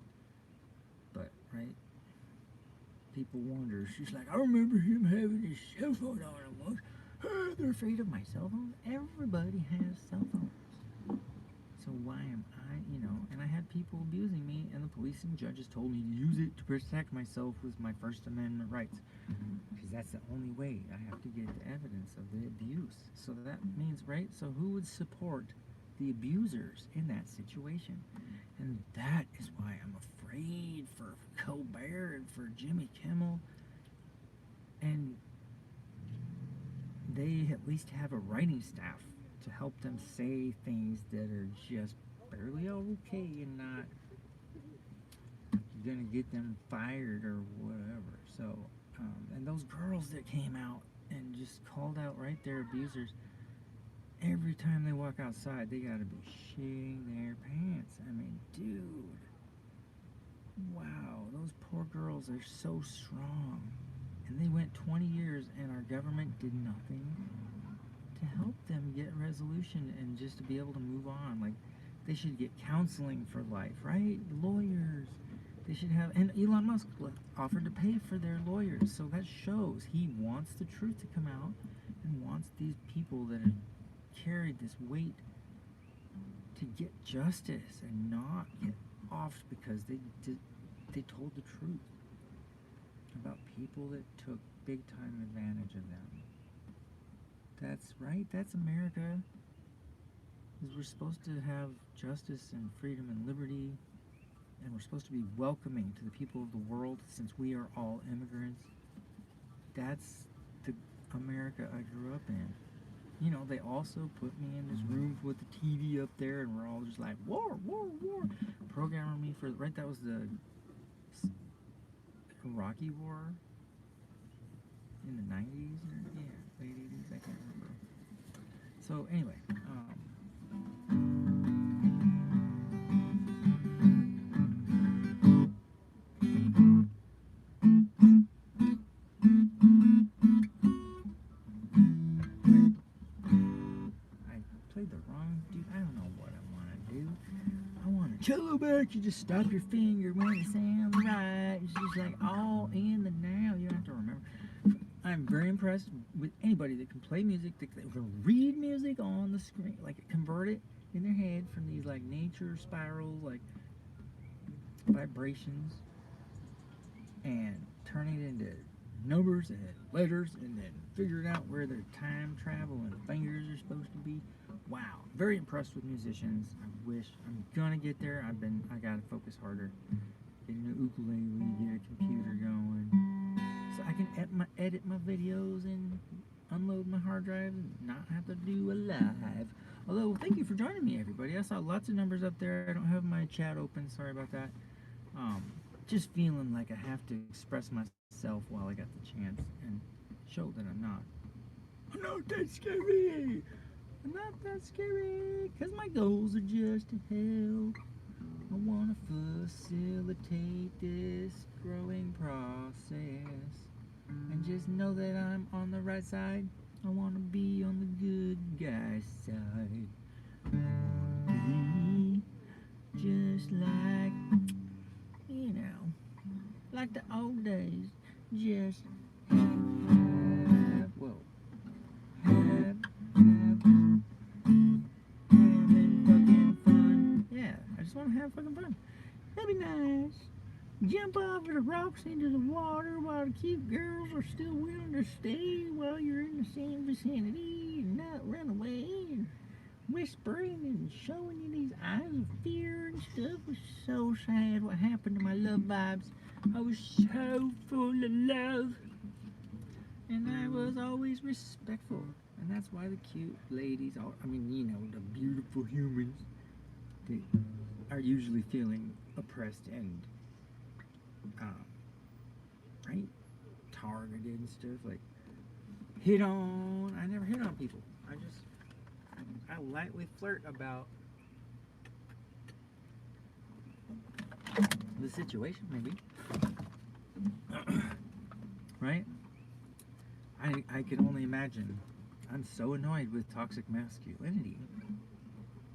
But, right, people wonder. She's like, I remember him having his cell phone on him once. They're afraid of my cell phone. Everybody has cell phones. So why am I, you know, and I had people abusing me, and the police and judges told me to use it to protect myself with my First Amendment rights. Because that's the only way. I have to get the evidence of the abuse. So that means, right, so who would support the abusers in that situation? And that is why I'm afraid for Colbert and for Jimmy Kimmel. And they at least have a writing staff to help them say things that are just barely okay and not gonna get them fired or whatever. So, and those girls that came out and just called out right their abusers, every time they walk outside, they gotta be shitting their pants. I mean, dude, wow, those poor girls are so strong. And they went 20 years and our government did nothing to help them get resolution and just to be able to move on. Like, they should get counseling for life, right? Lawyers. They should have, and Elon Musk offered to pay for their lawyers. So that shows he wants the truth to come out and wants these people that have carried this weight to get justice and not get offed because they told the truth about people that took big time advantage of them. That's right, that's America. Is we're supposed to have justice and freedom and liberty, and we're supposed to be welcoming to the people of the world since we are all immigrants. That's the America I grew up in. You know, they also put me in this room with the TV up there, and we're all just like, war, war, war. Programming me for, right, that was the Iraqi War in the 90s, or, yeah, late 80s, I can't remember. So, anyway, played the wrong dude. I don't know what I want to do. I want to cello back. You just stop your finger when it sounds right. It's just like all in the now. You don't have to remember. I I'm very impressed with anybody that can play music, that can read music on the screen, like convert it in their head from these like nature spirals, like vibrations, and turn it into numbers and letters, and then figuring out where their time travel and fingers are supposed to be. Wow, very impressed with musicians. I wish I'm gonna get there. I gotta focus harder. Get an ukulele, get a computer going, so I can edit my videos and unload my hard drives and not have to do a live. Although, thank you for joining me, everybody. I saw lots of numbers up there. I don't have my chat open. Sorry about that. Just feeling like I have to express myself while I got the chance and show that I'm not that scary. I'm not that scary, cause my goals are just to help. I wanna facilitate this growing process, and just know that I'm on the right side. I wanna be on the good guy's side. Be just like, you know, like the old days. Just have, whoa, having fucking fun. Yeah, I just want to have fucking fun. That'd be nice. Jump off of the rocks into the water while the cute girls are still willing to stay while you're in the same vicinity, and not run away and whispering and showing you these eyes of fear and stuff. It was so sad what happened to my love vibes. I was so full of love, and I was always respectful, and that's why the cute ladies are, I mean, you know, the beautiful humans, they are usually feeling oppressed and right, targeted and stuff, like hit on. I never hit on people. I lightly flirt about the situation, maybe. Right? I can only imagine. I'm so annoyed with toxic masculinity.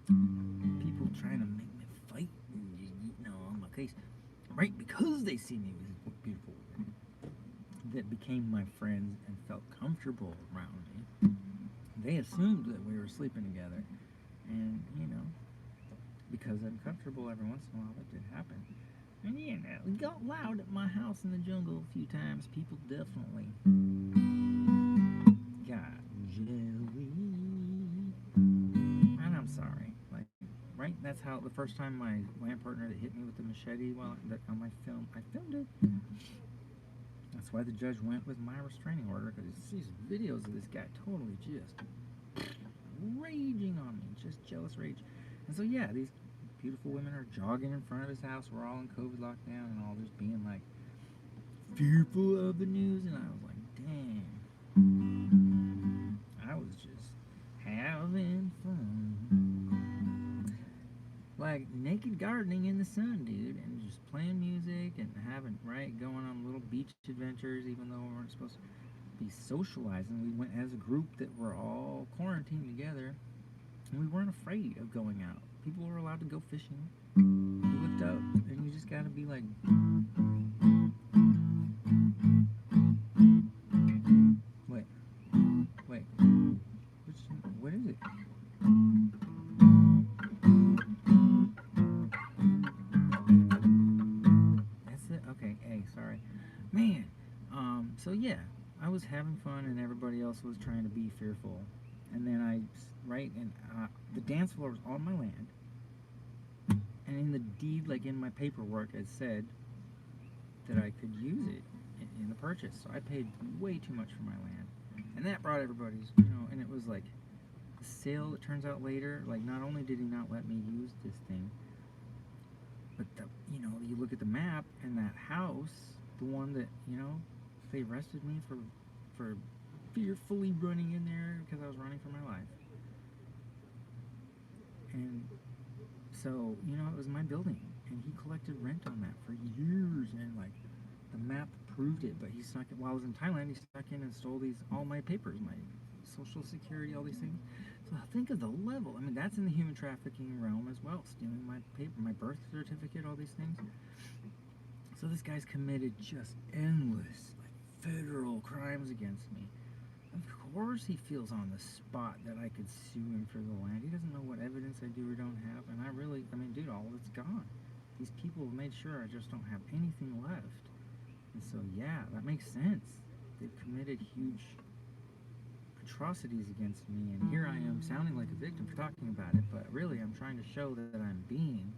People trying to make me fight and, you know, on my case. Right? Because they see me with beautiful women that became my friends and felt comfortable around me. They assumed that we were sleeping together. And, you know, because I'm comfortable every once in a while, that did happen. And, you know, it got loud at my house in the jungle a few times. People definitely got jelly. And I'm sorry. Like, right? That's how the first time my land partner that hit me with the machete while on my film, I filmed it. That's why the judge went with my restraining order, because he sees videos of this guy totally just raging on me, just jealous rage. And so yeah, these beautiful women are jogging in front of his house. We're all in COVID lockdown and all, just being like fearful of the news, and I was like, dang, I was just having fun, like naked gardening in the sun, dude, and just playing music and having, right, going on little beach adventures, even though we weren't supposed to be socializing. We went as a group that were all quarantined together, and we weren't afraid of going out. People were allowed to go fishing. You looked up, and you just gotta be like, wait, what is it? That's it? Okay, hey, sorry. Man, so yeah, I was having fun, and everybody else was trying to be fearful. And then the dance floor was on my land, and in the deed, like in my paperwork, it said that I could use it in the purchase. So I paid way too much for my land, and that brought everybody's, you know, and it was like a sale. It turns out later, like, not only did he not let me use this thing, but you know, you look at the map, and that house, the one that, you know, they arrested me for fearfully running in there because I was running for my life. And so, you know, it was my building, and he collected rent on that for years, and like the map proved it. But he snuck it while I was in Thailand. He snuck in and stole all my papers, my social security, all these things. So think of the level. I mean, that's in the human trafficking realm as well, stealing my paper, my birth certificate, all these things. So this guy's committed just endless, like, federal crimes against me. Of course he feels on the spot that I could sue him for the land. He doesn't know what evidence I do or don't have, and I mean, dude, all of it's gone. These people have made sure I just don't have anything left. And so, yeah, that makes sense. They've committed huge atrocities against me, and here I am sounding like a victim for talking about it, but really I'm trying to show that I'm being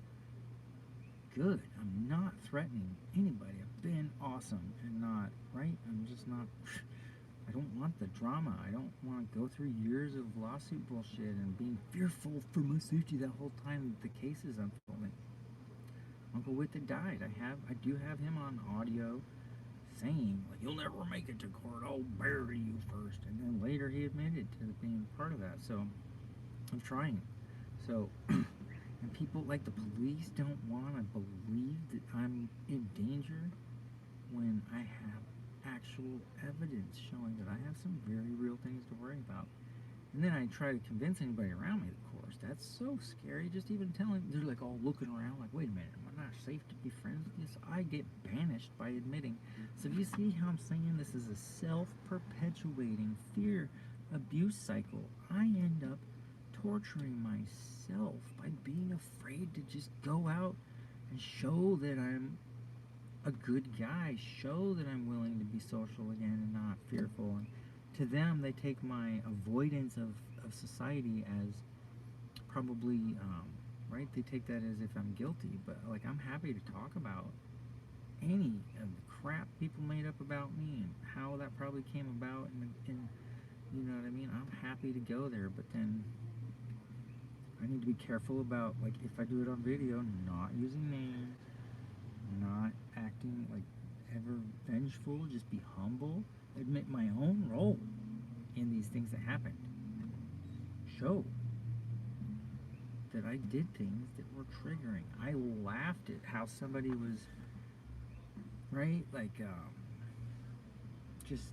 good. I'm not threatening anybody. I've been awesome and not, right? I'm just not, I don't want the drama. I don't want to go through years of lawsuit bullshit and being fearful for my safety that whole time the case is unfolding. Uncle Whitted died. I do have him on audio saying, like, you'll never make it to court, I'll bury you first. And then later he admitted to being part of that. So I'm trying. So, and people like the police don't want to believe that I'm in danger when I have actual evidence showing that I have some very real things to worry about. And then I try to convince anybody around me, of course. That's so scary. Just even telling, they're like all looking around like, wait a minute, am I not safe to be friends with this? I get banished by admitting. So do you see how I'm saying this is a self-perpetuating fear abuse cycle? I end up torturing myself by being afraid to just go out and show that I'm a good guy, show that I'm willing to be social again and not fearful. And to them, they take my avoidance of society as probably, right? They take that as if I'm guilty, but like I'm happy to talk about any of the crap people made up about me and how that probably came about, and you know what I mean? I'm happy to go there, but then I need to be careful about, like, if I do it on video, not using names, not acting like ever vengeful, just be humble, admit my own role in these things that happened, show that I did things that were triggering. I laughed at how somebody was, right, like, just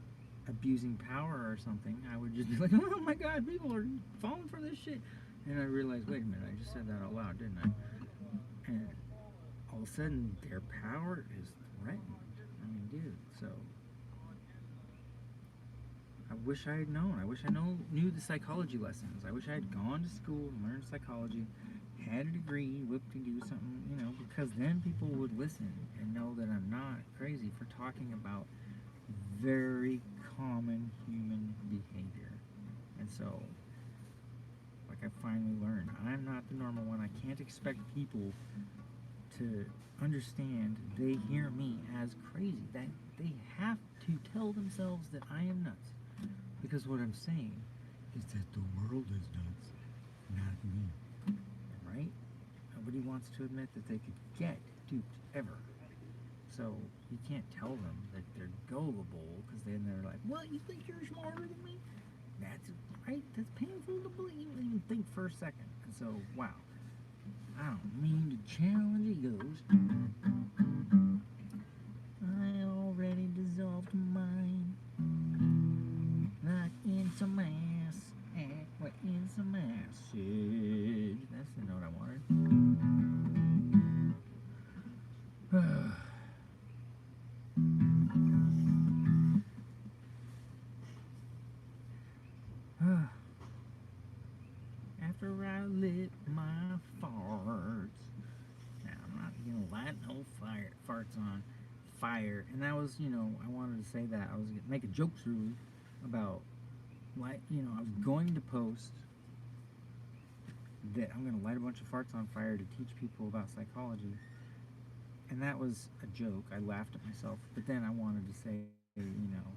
abusing power or something. I would just be like, oh my god, people are falling for this shit. And I realized, wait a minute, I just said that out loud, didn't I? And all of a sudden, their power is threatened. I mean, dude, so I wish I had known. I wish I knew the psychology lessons. I wish I had gone to school and learned psychology, had a degree, whoop-de-doo, something, you know, because then people would listen and know that I'm not crazy for talking about very common human behavior. And so, like I finally learned, I'm not the normal one. I can't expect people to understand they hear me as crazy. That they have to tell themselves that I am nuts. Because what I'm saying is that the world is nuts, not me. Right? Nobody wants to admit that they could get duped ever. So you can't tell them that they're gullible, because then they're like, well, you think you're smarter than me? That's right. That's painful to believe. Even think for a second. And so, wow. I don't mean to challenge egos. I already dissolved mine. Like in some ass. We're in some acid. That's the note I wanted. After I lit my farts. Now, I'm not gonna light no farts on fire. And that was, you know, I wanted to say that. I was gonna make a joke through about, like, you know, I was going to post that I'm gonna light a bunch of farts on fire to teach people about psychology. And that was a joke. I laughed at myself. But then I wanted to say, you know,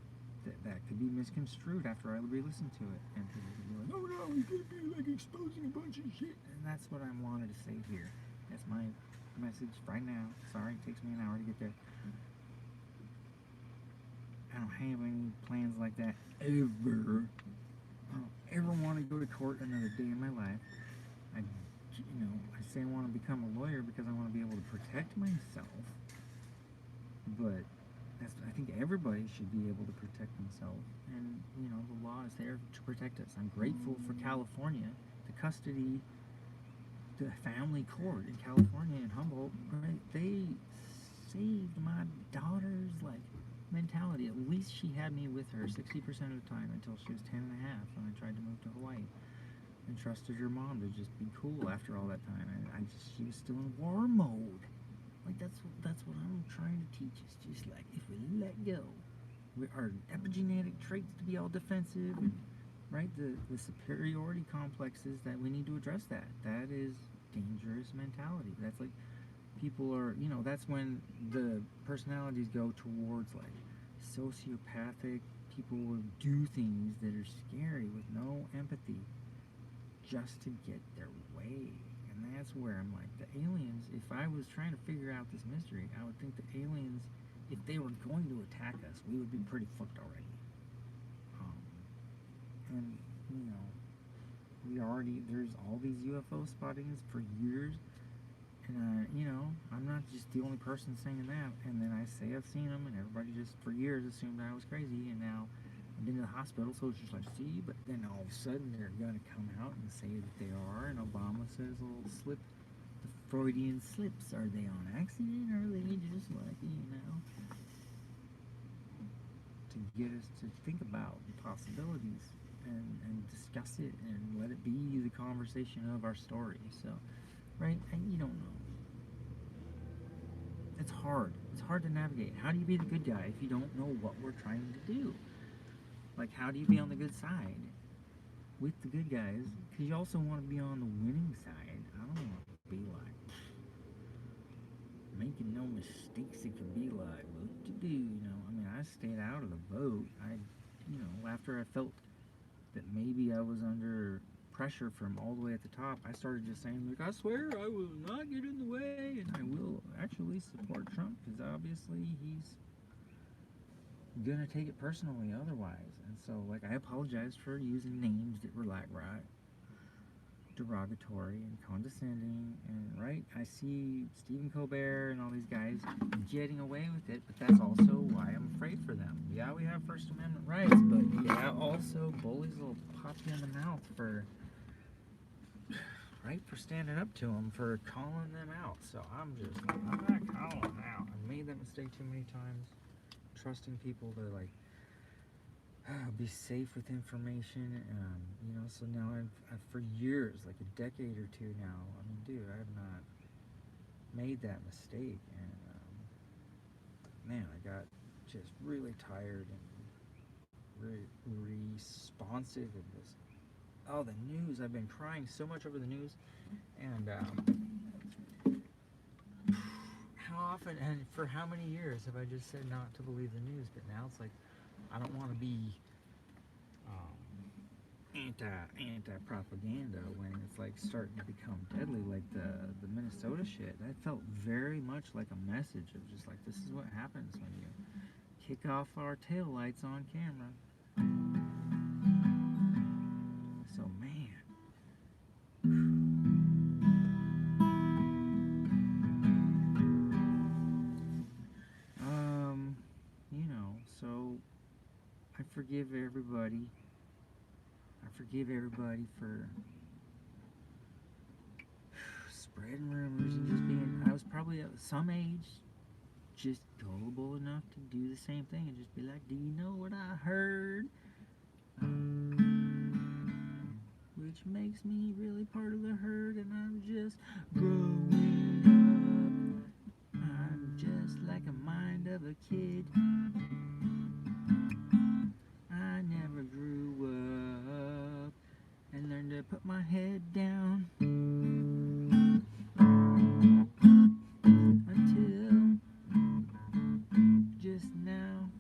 that could be misconstrued after I re-listened to it, and people could be like, oh no, he's gonna be like exposing a bunch of shit. And that's what I wanted to say here. That's my message right now. Sorry, it takes me an hour to get there. I don't have any plans like that ever. I don't ever want to go to court another day in my life. I say I want to become a lawyer because I want to be able to protect myself, but I think everybody should be able to protect themselves, and you know, the law is there to protect us. I'm grateful for California, the family court in California in Humboldt, right? They saved my daughter's, like, mentality. At least she had me with her 60% of the time until she was 10 and a half when I tried to move to Hawaii. And trusted her mom to just be cool after all that time. And she was still in war mode. Like that's what I'm trying to teach. It's just like if we let go, our epigenetic traits to be all defensive, and right, the superiority complexes that we need to address. That is dangerous mentality. That's like people are, that's when the personalities go towards like sociopathic. People will do things that are scary with no empathy just to get their way. And that's where I'm like, the aliens, if I was trying to figure out this mystery, I would think the aliens, if they were going to attack us, we would be pretty fucked already. And, there's all these UFO spottings for years. And, I'm not just the only person saying that. And then I say I've seen them, and everybody just for years assumed I was crazy. And now I've been to the hospital, so it's just like, see, but then all of a sudden they're going to come out and say that they are, and Obama says a little slip, the Freudian slips. Are they on accident, or are they just like, to get us to think about the possibilities and discuss it and let it be the conversation of our story. So, right, and you don't know. It's hard. It's hard to navigate. How do you be the good guy if you don't know what we're trying to do? Like, how do you be on the good side with the good guys? Because you also want to be on the winning side. I don't want to be like making no mistakes. It could be like, what to do, I mean, I stayed out of the vote. After I felt that maybe I was under pressure from all the way at the top, I started just saying, like, I swear I will not get in the way, and I will actually support Trump, because obviously he's gonna take it personally otherwise. And so, like, I apologized for using names that were like, right, derogatory and condescending, and right, I see Stephen Colbert and all these guys getting away with it, but that's also why I'm afraid for them. Yeah, we have First Amendment rights, but yeah, also bullies will pop you in the mouth for standing up to them, for calling them out. So I'm not calling them out. I've made that mistake too many times, trusting people to like be safe with information. So now I've for years, like a decade or two now, I mean, dude, I have not made that mistake. And man, I got just really tired and responsive in this. Oh, the news. I've been crying so much over the news. And how often and for how many years have I just said not to believe the news? But now it's like, I don't want to be anti-propaganda when it's like starting to become deadly, like the Minnesota shit. That felt very much like a message of just like, this is what happens when you kick off our taillights on camera. So man, so I forgive everybody. I forgive everybody for spreading rumors and just being, I was probably at some age just gullible enough to do the same thing and just be like, do you know what I heard? Which makes me really part of the herd, and I'm just growing up. I'm just like a mind of a kid. I never grew up and learned to put my head down until just now.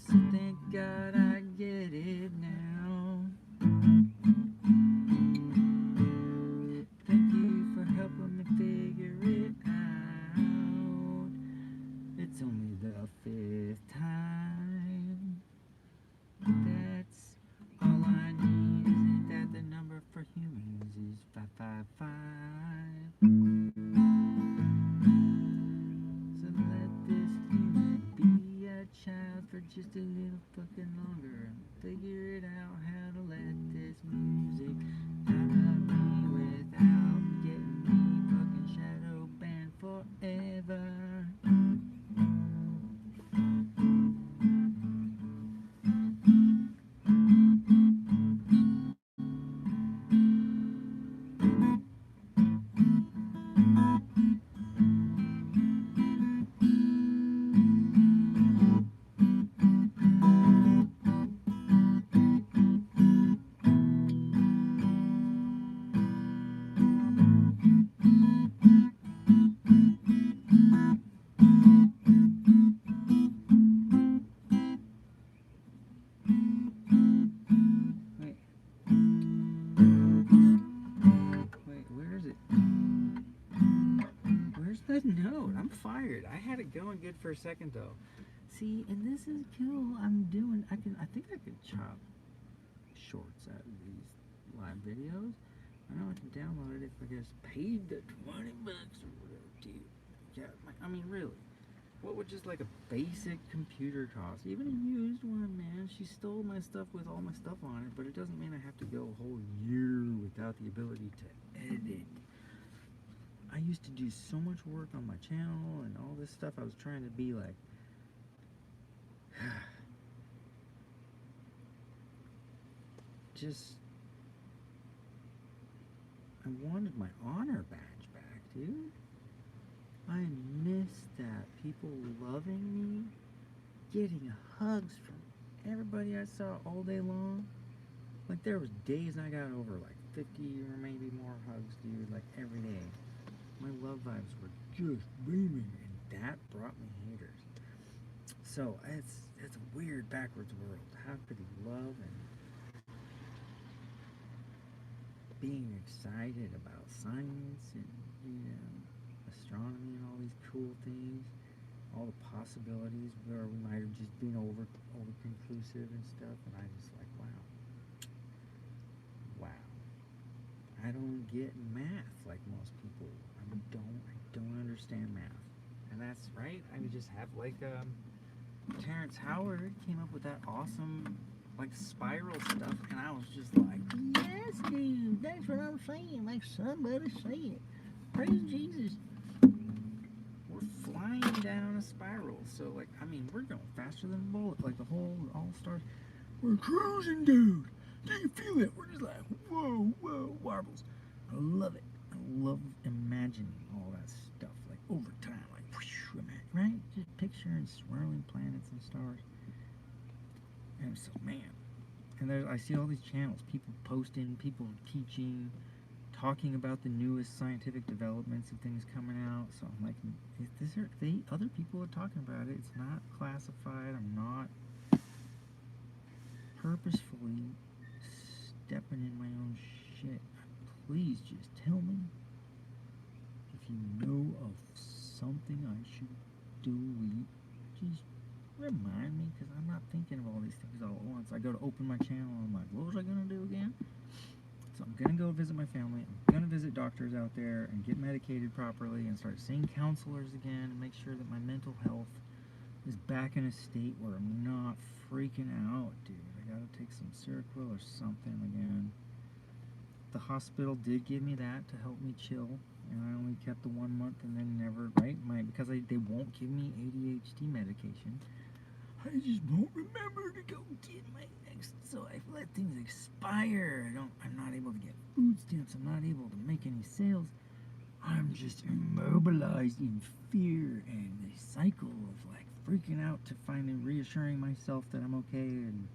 So thank God I get it now. Thank you for helping me figure it out. It's only the 5th time. That's all I need. Isn't that the number for humans is 555? So let this human be a child for just a little fucking longer and figure it out how to let this music out of me without good note. I'm fired. I had it going good for a second though. See, and this is cool. I think I could chop shorts out of these live videos. I know I can download it if I just paid the $20 or whatever, dude. Yeah, I mean, really. What would just like a basic computer cost? Even a used one, man. She stole my stuff with all my stuff on it, but it doesn't mean I have to go a whole year without the ability to edit. I used to do so much work on my channel and all this stuff. I was trying to be like, just, I wanted my honor badge back, dude. I miss that. People loving me, getting hugs from everybody I saw all day long. Like, there was days I got over like 50 or maybe more hugs, dude, like every day. My love vibes were just beaming, and that brought me haters. So it's a weird backwards world. How could he love and being excited about science and, you know, astronomy and all these cool things, all the possibilities where we might have just been over conclusive and stuff, and I just like, wow. I don't get math like most people. I don't understand math, and that's right. I would just have like Terrence Howard came up with that awesome like spiral stuff, and I was just like, yes, dude, that's what I'm saying. Like somebody said, praise Jesus. We're flying down a spiral, so like, I mean, we're going faster than a bullet. Like the whole all-stars, we're cruising, dude. Do you feel it? We're just like, whoa, marbles. I love it. I love imagining all that stuff, like over time, like, whoosh, right? Just picturing swirling planets and stars. And so, man, and I see all these channels, people posting, people teaching, talking about the newest scientific developments and things coming out. So I'm like, other people are talking about it. It's not classified. I'm not purposefully stepping in my own shit. Please just tell me if you know of something I should delete. Just remind me, because I'm not thinking of all these things all at once. I go to open my channel and I'm like, what was I going to do again? So I'm going to go visit my family. I'm going to visit doctors out there and get medicated properly and start seeing counselors again and make sure that my mental health is back in a state where I'm not freaking out, dude. I got to take some Seroquel or something again. The hospital did give me that to help me chill, and I only kept the 1 month and then never, right? Because they won't give me ADHD medication. I just won't remember to go get my next, so I let things expire. I'm not able to get food stamps. I'm not able to make any sales. I'm just immobilized in fear and the cycle of like freaking out to finally reassuring myself that I'm okay, and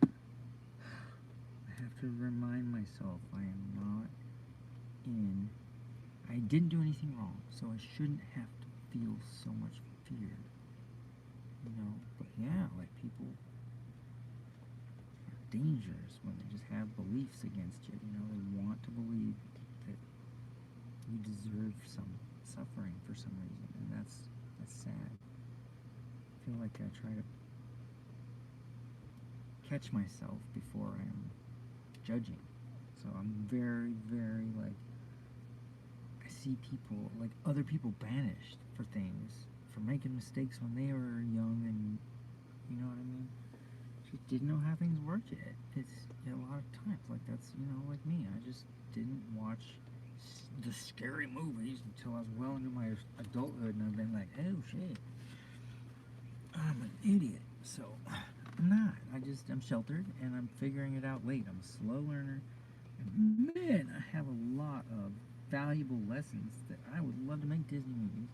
I have to remind myself I am not I didn't do anything wrong, so I shouldn't have to feel so much fear. You know, but yeah, like people are dangerous when they just have beliefs against you. You know, they want to believe that you deserve some suffering for some reason, and that's sad. I feel like I try to catch myself before I am judging. So I'm very, very like, I see people, like other people banished for things, for making mistakes when they were young, and you know what I mean? Just didn't know how things worked yet. It's a lot of times, like that's, you know, like me. I just didn't watch the scary movies until I was well into my adulthood, and I've been like, oh shit, I'm an idiot. So I'm not. I'm sheltered, and I'm figuring it out late. I'm a slow learner, and man, I have a lot of valuable lessons that I would love to make Disney movies.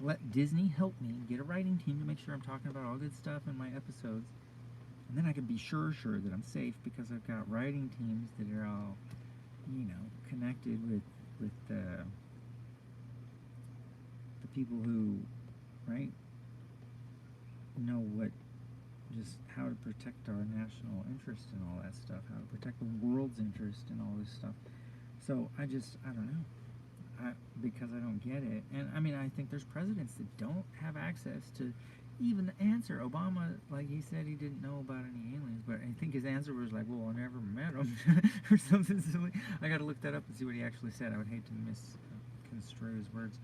Let Disney help me get a writing team to make sure I'm talking about all good stuff in my episodes, and then I can be sure that I'm safe because I've got writing teams that are all, you know, connected with the people who, right, know just how to protect our national interest and all that stuff, how to protect the world's interest and all this stuff. So I don't know. because I don't get it. And I mean, I think there's presidents that don't have access to even the answer. Obama, like he said, he didn't know about any aliens, but I think his answer was like, "Well, I never met them," or something silly. I got to look that up and see what he actually said. I would hate to misconstrue his words,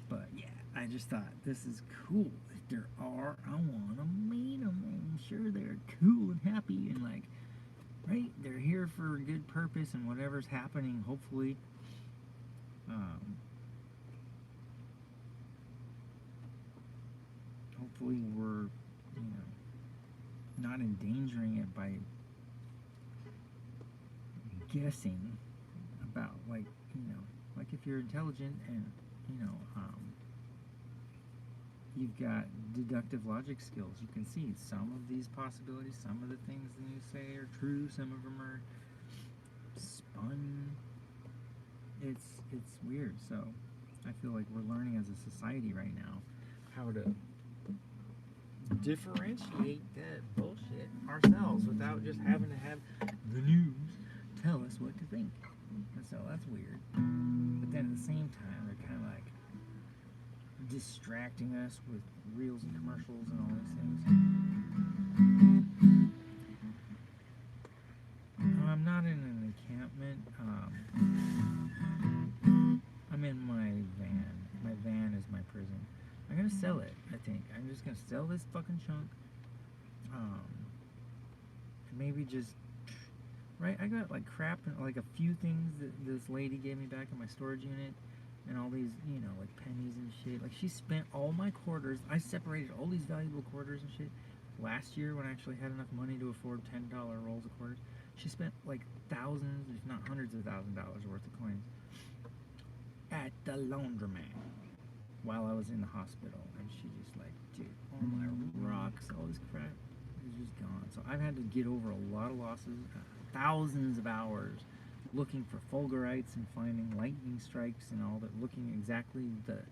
but yeah, I just thought this is cool. If there are, I want to meet them. I'm sure they're cool and happy and like, right? They're here for a good purpose and whatever's happening, hopefully. Um, hopefully we're, not endangering it by guessing about like if you're intelligent and you've got deductive logic skills, you can see some of these possibilities, some of the things that you say are true, some of them are spun. It's weird. So I feel like we're learning as a society right now how to differentiate that bullshit ourselves without just having to have the news tell us what to think. And so that's weird. But then at the same time, they're kind of like distracting us with reels and commercials and all these things. I'm not in an encampment. I'm in my van. My van is my prison. I'm gonna sell it, I think. I'm just gonna sell this fucking chunk. Maybe just, right? I got like crap and like a few things that this lady gave me back in my storage unit, and all these, like pennies and shit. Like she spent all my quarters. I separated all these valuable quarters and shit last year when I actually had enough money to afford $10 rolls of quarters. She spent like thousands, if not hundreds of $1,000s worth of coins at the laundromat while I was in the hospital, and she just like, dude, all my rocks, all this crap is just gone. So I've had to get over a lot of losses, thousands of hours looking for fulgurites and finding lightning strikes and all that, looking exactly the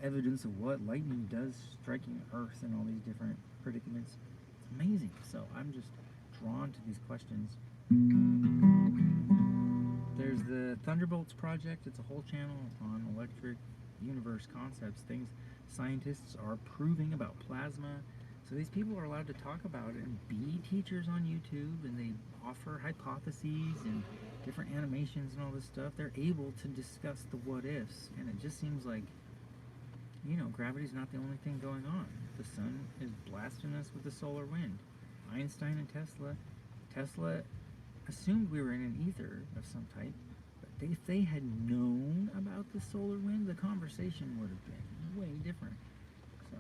evidence of what lightning does striking Earth and all these different predicaments. It's amazing. So I'm just drawn to these questions. There's the Thunderbolts Project. It's a whole channel on electric universe concepts, things scientists are proving about plasma. So these people are allowed to talk about it and be teachers on YouTube, and they offer hypotheses and different animations and all this stuff. They're able to discuss the what ifs, and it just seems like, gravity's not the only thing going on. The sun is blasting us with the solar wind. Einstein and Tesla assumed we were in an ether of some type, but if they had known about the solar wind, the conversation would have been way different. So,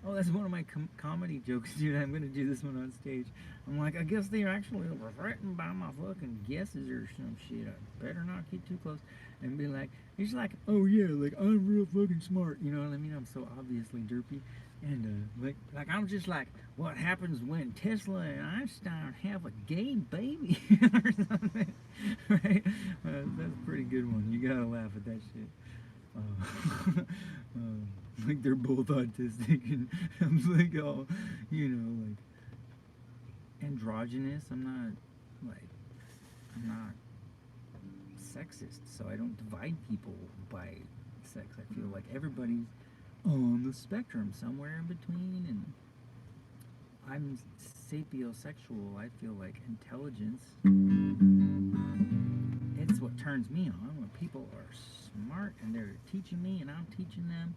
oh, that's one of my comedy jokes, dude. I'm gonna do this one on stage. I'm like, I guess they're actually threatened by my fucking guesses or some shit. I better not get too close. And be like, he's like, oh yeah, like I'm real fucking smart. You know what I mean? I'm so obviously derpy. And like I'm just like, what happens when Tesla and Einstein have a gay baby or something, right? That's a pretty good one. You gotta laugh at that shit. Like they're both autistic, and I'm like, oh, like androgynous. I'm not sexist, so I don't divide people by sex. I feel like everybody's on the spectrum somewhere in between, and I'm sapiosexual. I feel like intelligence, it's what turns me on when people are smart and they're teaching me and I'm teaching them.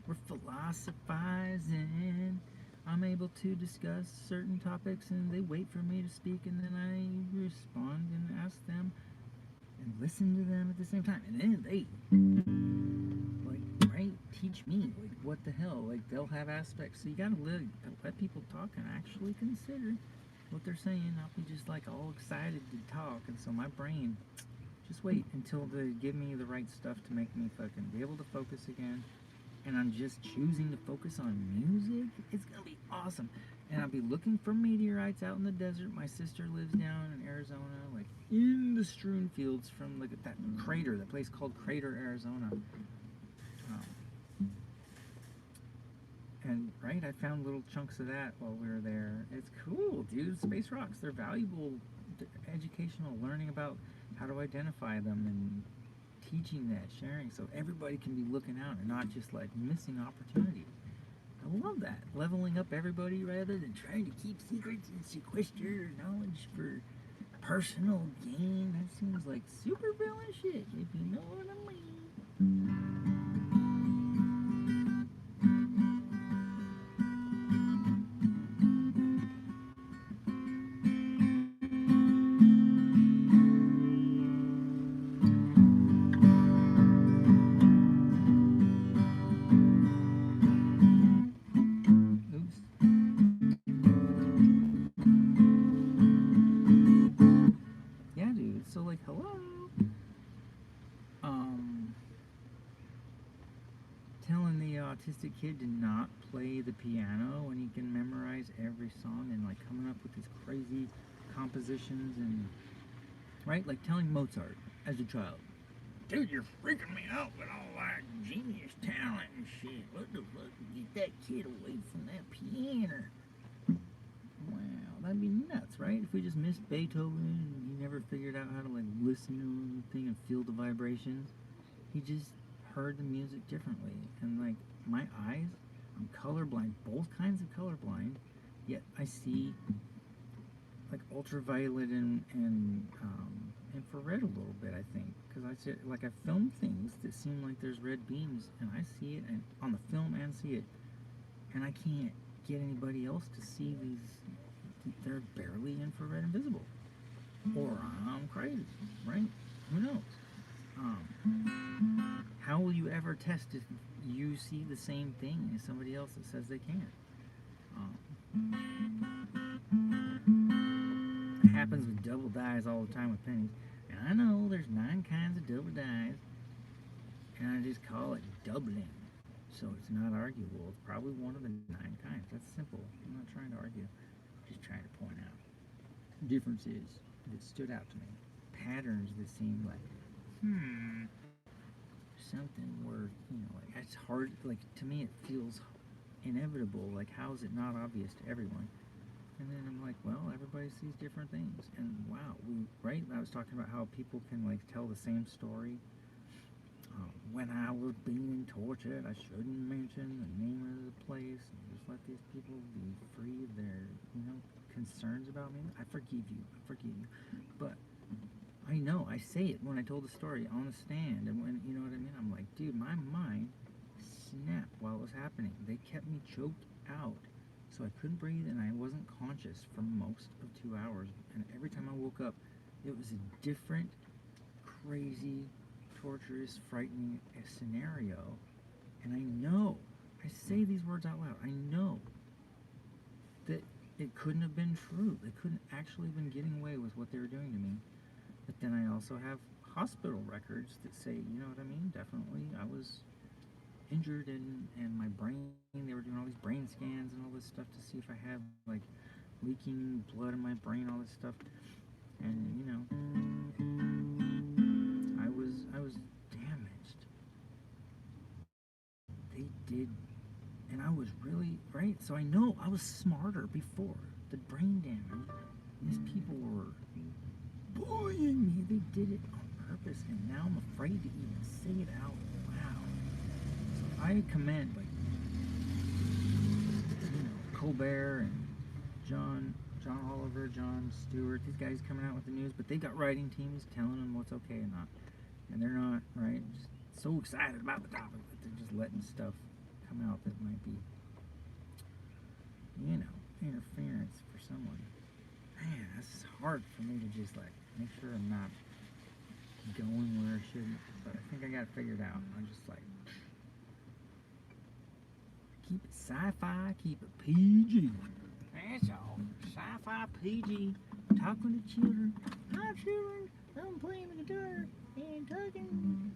We're philosophizing. I'm able to discuss certain topics and they wait for me to speak, and then I respond and ask them and listen to them at the same time, and then they teach me, like, what the hell, like, they'll have aspects, so you gotta let people talk and actually consider what they're saying, not be just, like, all excited to talk. And so my brain, just wait until they give me the right stuff to make me fucking be able to focus again, and I'm just choosing to focus on music. It's gonna be awesome. And I'll be looking for meteorites out in the desert. My sister lives down in Arizona, like, in the strewn fields from, like, that crater, that place called Crater, Arizona. And I found little chunks of that while we were there. It's cool, dude. Space rocks, they're valuable, educational, learning about how to identify them and teaching that, sharing, so everybody can be looking out and not just like missing opportunities. I love that. Leveling up everybody rather than trying to keep secrets and sequester knowledge for personal gain. That seems like super villain shit, if you know what I mean. Oops. Yeah, dude. So like, hello. Um, Telling the autistic kid to not play the piano when he can memorize every song and like coming up with these crazy compositions and right, like telling Mozart as a child, dude, you're freaking me out with all that genius talent and shit. What the fuck? Get that kid away from that piano. Wow, that'd be nuts, right? If we just missed Beethoven and he never figured out how to like listen to anything and feel the vibrations. He just heard the music differently. And like my eyes, I'm colorblind, both kinds of colorblind, yet I see like ultraviolet and infrared a little bit, I think, because I see like I film things that seem like there's red beams, and I see it and on the film and see it, and I can't get anybody else to see these. They're barely infrared and visible, or I'm crazy, right? Who knows? How will you ever test if you see the same thing as somebody else that says they can't? It happens with double dyes all the time with pennies. And I know there's 9 kinds of double dyes, and I just call it doubling. So it's not arguable. It's probably one of the 9 kinds. That's simple. I'm not trying to argue. Just trying to point out differences that stood out to me. Patterns that seem like, something where, like it's hard, like to me it feels inevitable. Like, how is it not obvious to everyone? And then I'm like, well, everybody sees different things. And wow, right? I was talking about how people can like tell the same story. When I was being tortured, I shouldn't mention the name of the place. And just let these people be free of their, concerns about me. I forgive you. I forgive you. But I know, I say it when I told the story on the stand, and when, you know what I mean? I'm like, dude, my mind snapped while it was happening. They kept me choked out, so I couldn't breathe, and I wasn't conscious for most of 2 hours. And every time I woke up, it was a different, crazy, torturous, frightening scenario. And I know, I say these words out loud, I know that it couldn't have been true. They couldn't actually have been getting away with what they were doing to me. But then I also have hospital records that say, you know what I mean? Definitely, I was injured and my brain, they were doing all these brain scans and all this stuff to see if I had like leaking blood in my brain, all this stuff. And I was damaged. They did, and I was really, right? So I know I was smarter before the brain damage. These people were bullying me. They did it on purpose, and now I'm afraid to even say it out loud. So I commend, like, Colbert and John Oliver, Jon Stewart, these guys coming out with the news, but they got writing teams telling them what's okay and not. And they're not, right, just so excited about the topic that they're just letting stuff come out that might be, interference for someone. Man, that's hard for me to just, like, make sure I'm not going where I shouldn't. But I think I got it figured out. I'm just like, keep it sci-fi, keep it PG. That's all. Sci-fi, PG, talking to children. Hi, children. I'm playing the guitar and talking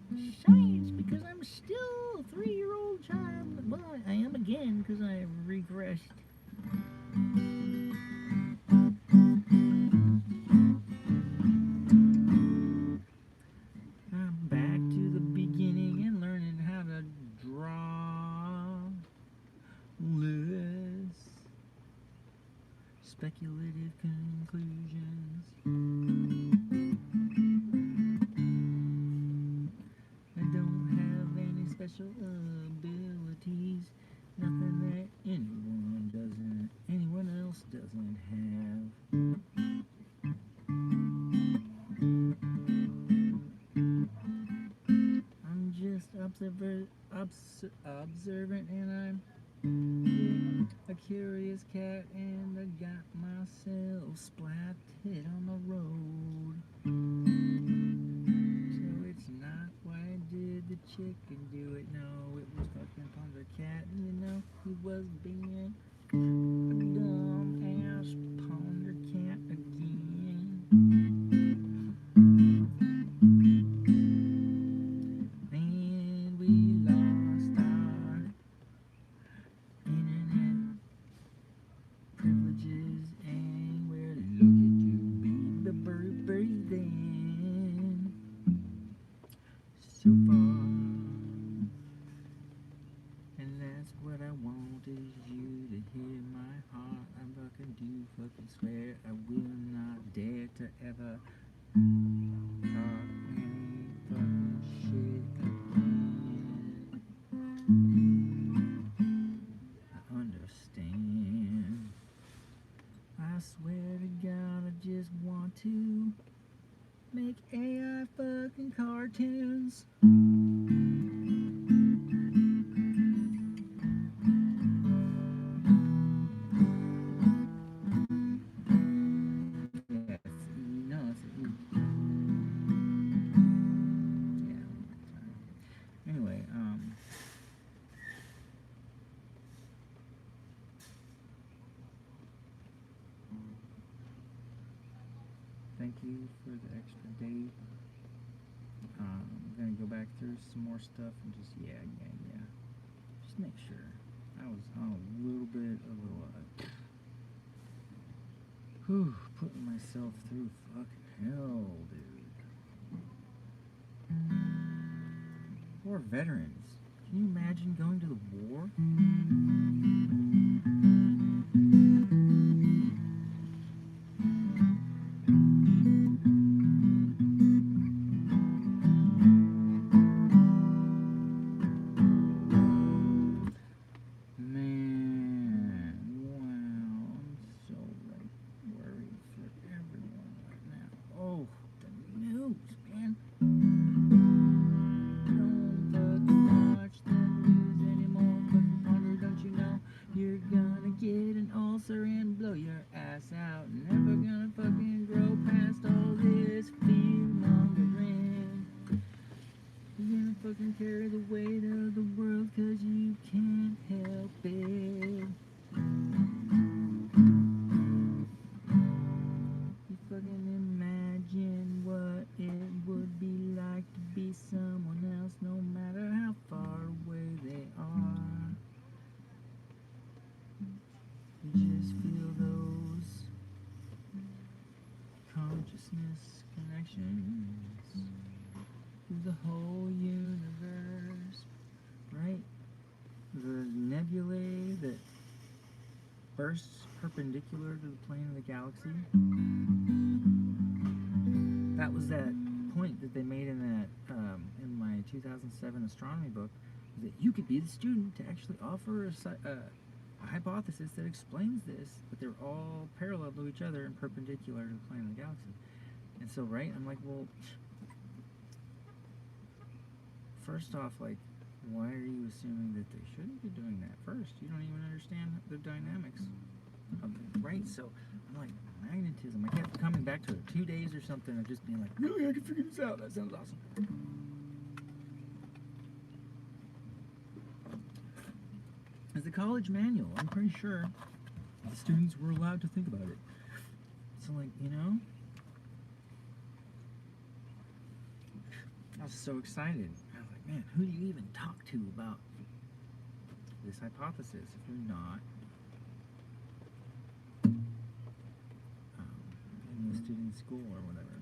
science because I'm still a 3-year-old child. Well, I am again because I regressed. I'm back to the beginning and learning how to draw less speculative conclusions. special abilities, nothing that anyone else doesn't have. I'm just observant, and I'm a curious cat, and I got myself splatted on the road. So it's not why did the chicken do it? No, it was fucking Pondercat. You know, he was being a dumb ass Pondercat again. And we lost our internet privileges, and we're lucky to be the breathing so far. And that's what I want is you to hear my heart. I fucking do fucking swear I will not dare to ever talk any fucking shit again. I understand. I swear to God, I just want to make AI fucking cartoons. Yes, you know it's yeah. Anyway, thank you for the extra day. I'm gonna go back through some more stuff and just yeah. Just make sure. I was on a little bit of putting myself through fucking hell, dude. Poor veterans. Can you imagine going to the war? Man, wow, I'm so worried for everyone right now. Oh, the news, man. Don't fucking watch the news anymore. Fucking Ponder, don't you know? You're gonna get an ulcer and blow your ass out. Never gonna fucking grow past all this fear mongering. You're gonna fucking carry the weight of the world 'cause you can't help it. You fucking imagine what it would be like to be someone else, no matter how far away they are. You just feel those consciousness connections through the whole universe, right? The nebulae that bursts perpendicular to the plane of the galaxy. That was that point that they made in that in my 2007 astronomy book, that you could be the student to actually offer a hypothesis that explains this, but they're all parallel to each other and perpendicular to the plane of the galaxy. And so, right, I'm like, well, first off, like, why are you assuming that they shouldn't be doing that first? You don't even understand the dynamics of it, right? So I'm like, magnetism. I kept coming back to it 2 days or something of just being like, really, I can figure this out. That sounds awesome. As the college manual, I'm pretty sure the students were allowed to think about it. So, like, you know, I was so excited. I was like, man, who do you even talk to about this hypothesis if you're not in the student school or whatever?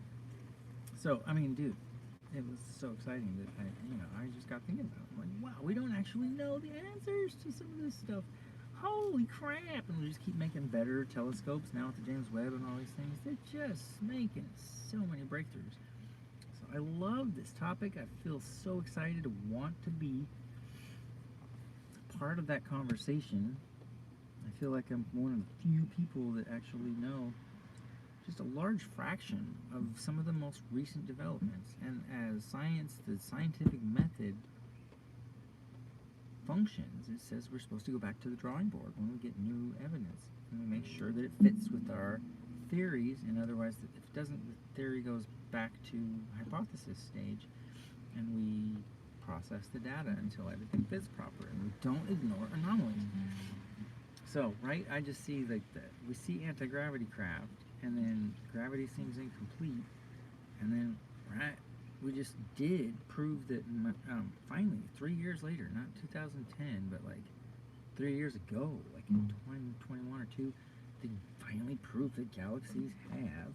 So, I mean, dude, it was so exciting that I just got thinking about it. I'm like, wow, we don't actually know the answers to some of this stuff. Holy crap! And we just keep making better telescopes now with the James Webb and all these things. They're just making so many breakthroughs. So I love this topic. I feel so excited to want to be part of that conversation. I feel like I'm one of the few people that actually know just a large fraction of some of the most recent developments. And as science, the scientific method functions, it says we're supposed to go back to the drawing board when we get new evidence, and we make sure that it fits with our theories, and otherwise, if it doesn't, the theory goes back to hypothesis stage, and we process the data until everything fits proper, and we don't ignore anomalies. So, right, I just see like we see anti-gravity craft, and then gravity seems incomplete, and then right, we just did prove that finally 3 years later, not 2010, but like 3 years ago, like in 2021 or two, they finally proved that galaxies have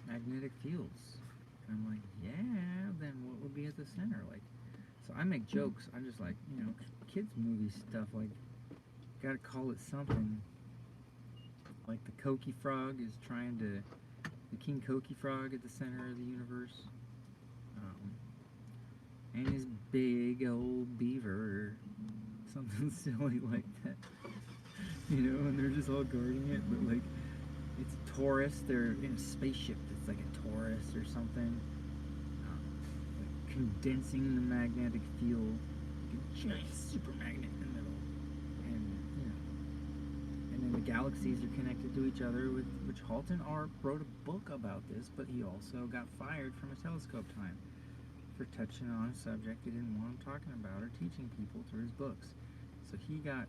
magnetic fields. And I'm like, yeah, then what would be at the center? Like, so I make jokes. I'm just like, kids movie stuff. Like, gotta call it something. Like the Koki frog is trying to, the King Koki frog at the center of the universe, and his big old beaver, something silly like that. And they're just all guarding it, but like, it's Taurus. They're in a spaceship that's like a Taurus or something, like condensing the magnetic field, like a giant super magnet in the middle, and then the galaxies are connected to each other. Which Halton R wrote a book about this, but he also got fired from a telescope time for touching on a subject he didn't want him talking about or teaching people through his books. So he got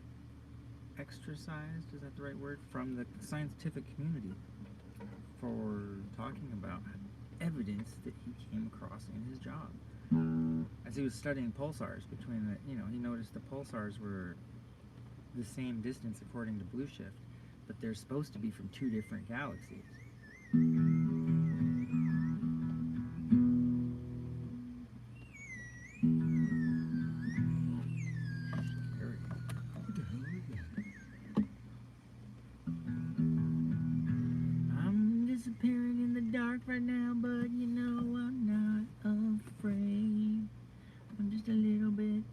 extracized, is that the right word, from the scientific community for talking about evidence that he came across in his job. As he was studying pulsars between the, he noticed the pulsars were the same distance according to Blue Shift, but they're supposed to be from two different galaxies. I'm disappearing in the dark right now, but I'm not afraid. I'm just a little bit,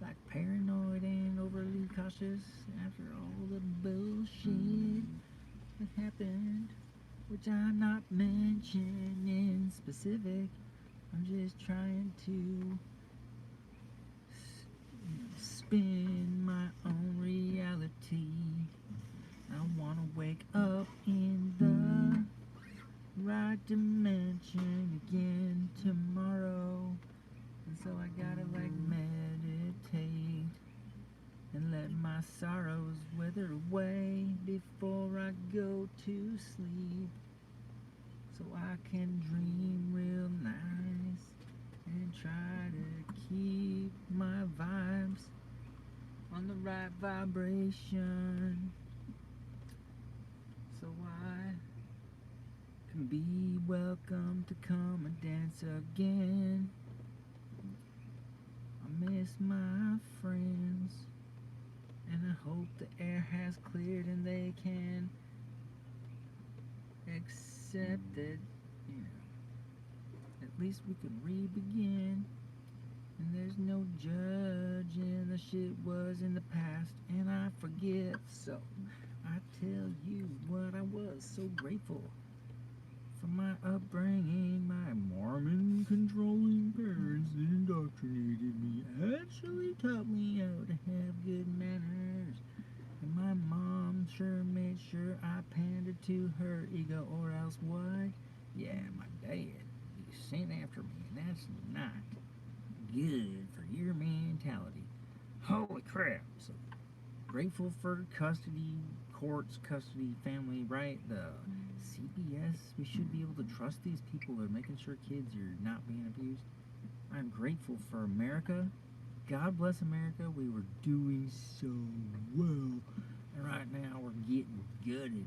like paranoid and overly cautious after all the bullshit that happened, which I'm not mentioning specific. I'm just trying to spin my own reality. I want to wake up in the right dimension again tomorrow. And so I gotta like meditate and let my sorrows wither away before I go to sleep, so I can dream real nice and try to keep my vibes on the right vibration, so I can be welcome to come and dance again. I miss my friends, and I hope the air has cleared and they can accept that, at least we can re-begin. And there's no judging, the shit was in the past and I forgive. So I tell you what, I was so grateful for my upbringing. My Mormon controlling parents that indoctrinated me actually taught me how to have good manners. And my mom sure made sure I pandered to her ego, or else what? Yeah, my dad, he sent after me, and that's not good for your mentality. Holy crap. So grateful for custody, courts, custody, family, right? The CPS, we should be able to trust these people that are making sure kids are not being abused. I'm grateful for America. God bless America. We were doing so well, and right now we're getting gutted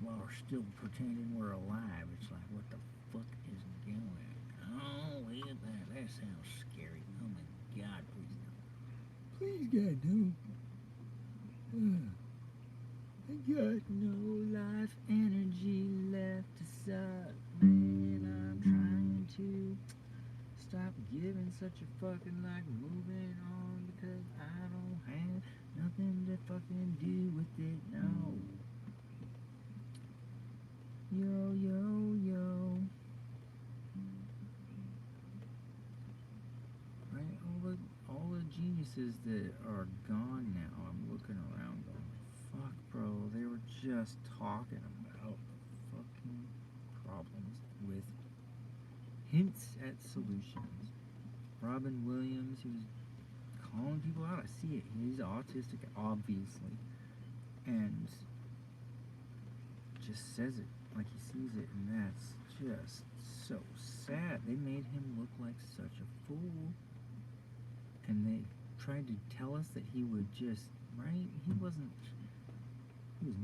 while we're still pretending we're alive. It's like, what the fuck is going on? Oh, well, that sounds scary. Oh my God, please no. Please, God, no. I got no life energy left to suck, man. I'm trying to stop giving such a fucking like moving on because I don't have nothing to fucking do with it. No. Yo, yo, yo. Right? All the geniuses that are gone now, I'm looking around going, fuck, bro, they were just talking about the fucking problems with hints at solutions. Robin Williams, he was calling people out. I see it. He's autistic, obviously, and just says it like he sees it, and that's just so sad. They made him look like such a fool, and they tried to tell us that he would just, right? He was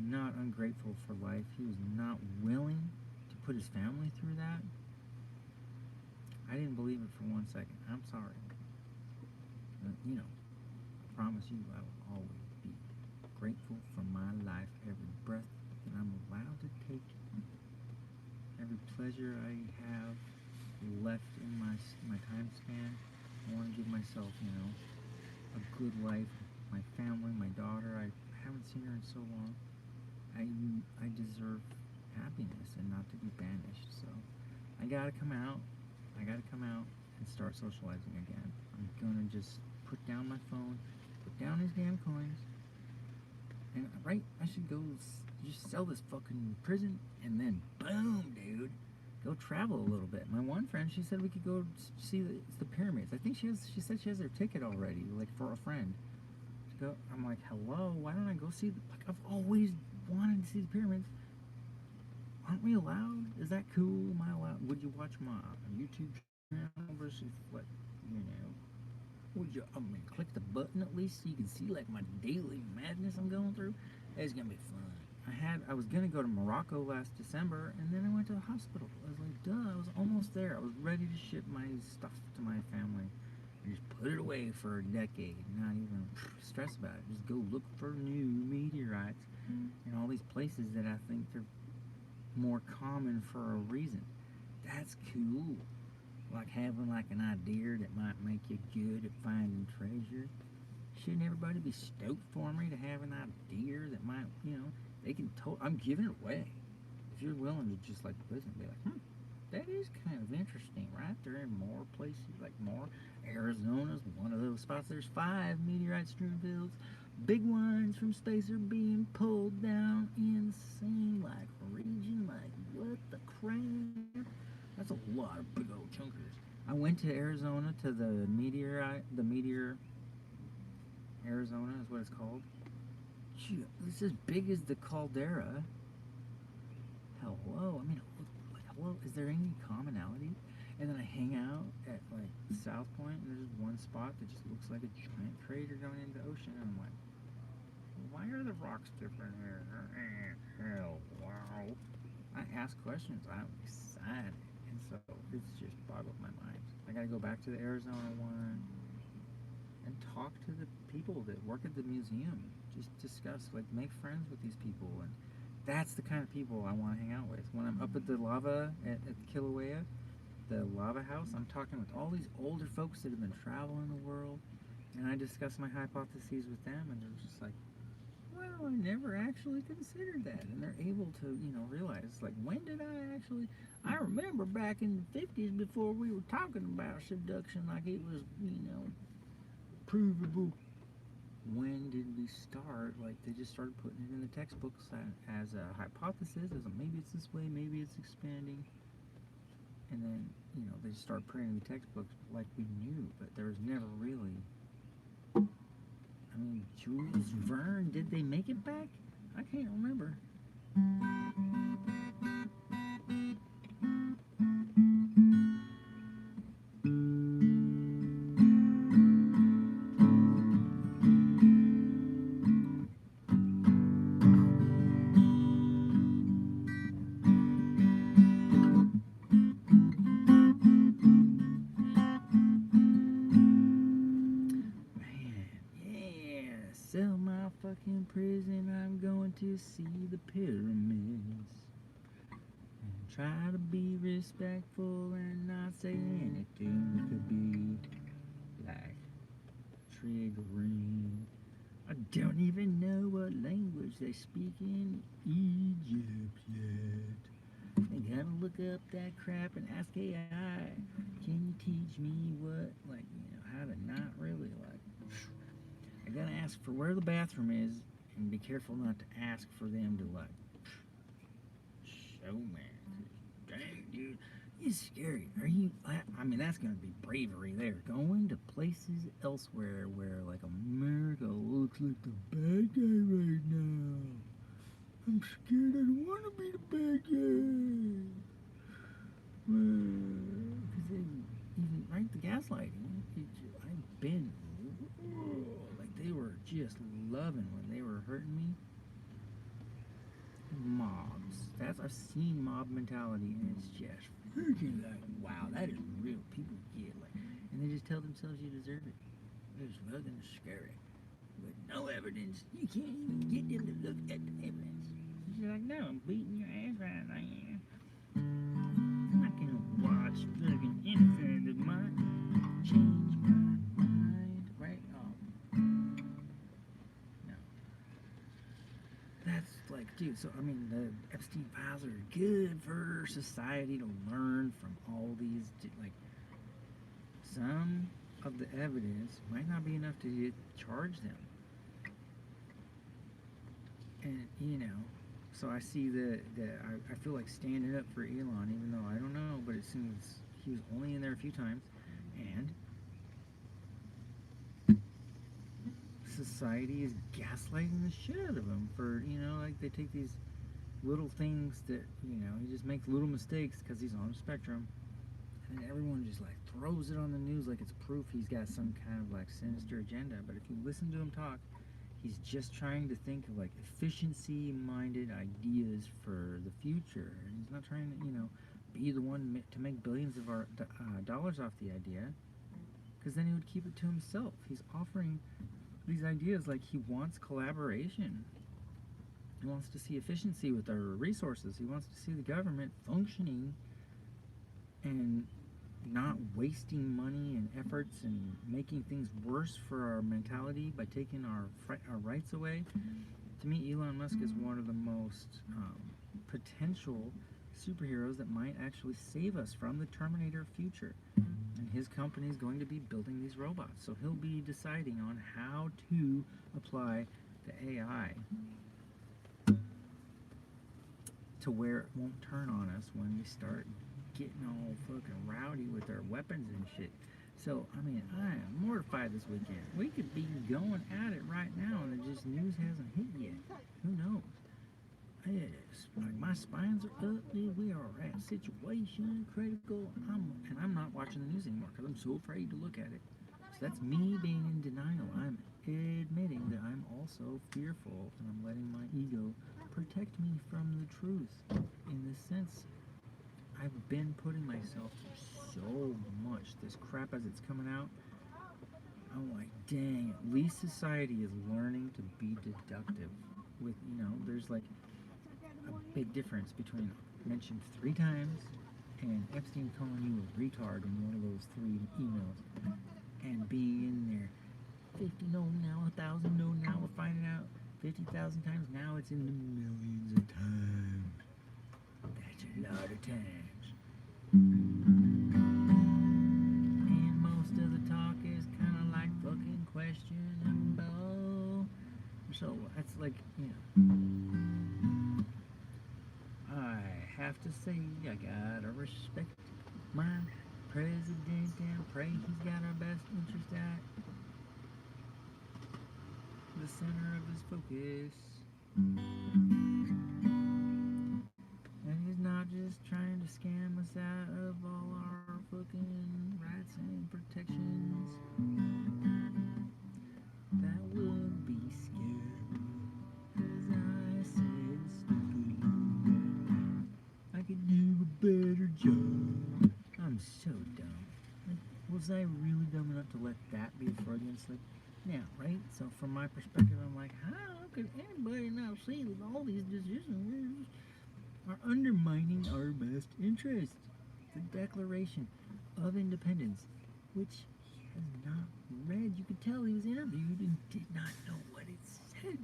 not ungrateful for life. He was not willing to put his family through that. I didn't believe it for 1 second. I'm sorry. You know, I promise you I will always be grateful for my life, every breath that I'm allowed to take, every pleasure I have left in my time span. I want to give myself, a good life. My family, my daughter, I haven't seen her in so long. I deserve happiness and not to be banished. So I gotta come out. I gotta come out and start socializing again. I'm gonna just put down my phone, put down these damn coins, and I should go just sell this fucking prison, and then boom, dude, go travel a little bit. My one friend, she said we could go see the pyramids. I think she said she has her ticket already, like for a friend. To go, I'm like, hello, why don't I go see? I've always wanted to see the pyramids. Aren't we allowed? Is that cool? Am I allowed? Would you watch my YouTube channel versus what, would you, click the button at least so you can see like my daily madness I'm going through? It's gonna be fun. I was gonna go to Morocco last December, and then I went to the hospital. I was like, duh, I was almost there. I was ready to ship my stuff to my family. I just put it away for a decade, not even stress about it. Just go look for new meteorites in all these places that I think they're more common for a reason. That's cool. Like having like an idea that might make you good at finding treasure. Shouldn't everybody be stoked for me to have an idea that might, they can I'm giving it away. If you're willing to just like listen and be like, that is kind of interesting, right? There are more places, like more. Arizona's one of those spots. There's 5 meteorite strewn fields. Big ones from space are being pulled down. Insane, like region, like what the crap? That's a lot of big old chunkers. I went to Arizona to the meteor. Arizona is what it's called. It's as big as the caldera. Hello, hello, is there any commonality? And then I hang out at like South Point, and there's one spot that just looks like a giant crater going into the ocean, and I'm like, why are the rocks different here? Hell, wow. I ask questions, I'm excited, and so it's just boggled my mind. I gotta go back to the Arizona one and talk to the people that work at the museum. Just discuss, like, make friends with these people, and that's the kind of people I want to hang out with. When I'm up at the lava at Kilauea, the lava house, I'm talking with all these older folks that have been traveling the world, and I discuss my hypotheses with them, and they're just like, well, I never actually considered that. And they're able to, realize, like, when did I remember back in the 50s before we were talking about subduction like it was, provable. When did we start? Like, they just started putting it in the textbooks as a hypothesis, as a maybe it's this way, maybe it's expanding. And then, they just started printing the textbooks like we knew, but there was never really. Jules Verne, did they make it back? I can't remember. Sell my fucking prison, I'm going to see pyramids. And try to be respectful and not say anything that could be like triggering. I don't even know what language they speak in Egypt yet. I gotta look up that crap and ask AI. Can you teach me what, like, how to not really, like, I gotta ask for where the bathroom is and be careful not to ask for them to, like, show me. Dang, dude, it's scary. Are you, I mean, that's gonna be bravery there. Going to places elsewhere where, like, America looks like the bad guy right now. I'm scared. I don't want to be the bad guy. Because even right, the gaslighting. I've been like they were just loving when they were hurting me. Mobs. I've seen mob mentality, and it's just freaking like, wow, that is real. People get like, and they just tell themselves you deserve it. It's fucking scary. With no evidence, you can't even get them to look at the evidence. She's like, no, I'm beating your ass right now. I'm not gonna watch fucking anything that might change my mind, right? Oh, no. That's like, dude, so I mean, the Epstein files are good for society to learn from all these, like, some of the evidence might not be enough to charge them. And, so I see that I feel like standing up for Elon, even though I don't know, but it seems he was only in there a few times, and society is gaslighting the shit out of him for, like they take these little things that, he just makes little mistakes because he's on the spectrum, and everyone just like throws it on the news like it's proof he's got some kind of like sinister agenda. But if you listen to him talk, he's just trying to think of like efficiency-minded ideas for the future. And he's not trying to, be the one to make billions of our dollars off the idea, because then he would keep it to himself. He's offering these ideas like he wants collaboration. He wants to see efficiency with our resources. He wants to see the government functioning and not wasting money and efforts and making things worse for our mentality by taking our rights away. To me, Elon Musk is one of the most potential superheroes that might actually save us from the Terminator future. And his company is going to be building these robots, so he'll be deciding on how to apply the AI to where it won't turn on us when we start getting all fucking rowdy with our weapons and shit. So, I mean, I am mortified this weekend. We could be going at it right now and the just news hasn't hit yet. Who knows? It's like my spines are up, dude. We are at situation critical. I'm not watching the news anymore because I'm so afraid to look at it. So that's me being in denial. I'm admitting that I'm also fearful and I'm letting my ego protect me from the truth. In this sense, I've been putting myself through so much this crap as it's coming out. I'm like, dang, at least society is learning to be deductive with, there's like a big difference between mentioned 3 times and Epstein calling you a retard in one of those 3 emails and being in there 50 no now, 1,000 no now, we're finding out 50,000 times, now it's in the millions of times. That's a lot of times. And most of the talk is kind of like fucking questionable. So that's like, I have to say, I gotta respect my president and pray he's got our best interest at the center of his focus. And he's not just trying to scam us out of all our fucking rights and protections. That would be scary. 'Cause I said stupid. I could do a better job. I'm so dumb. Like, was I really dumb enough to let that be a Freudian slip? Now, right? So from my perspective, I'm like, how could anybody not see that all these decisions are undermining our best interest? The Declaration of Independence, which he has not read. You could tell he was interviewed and did not know what it said.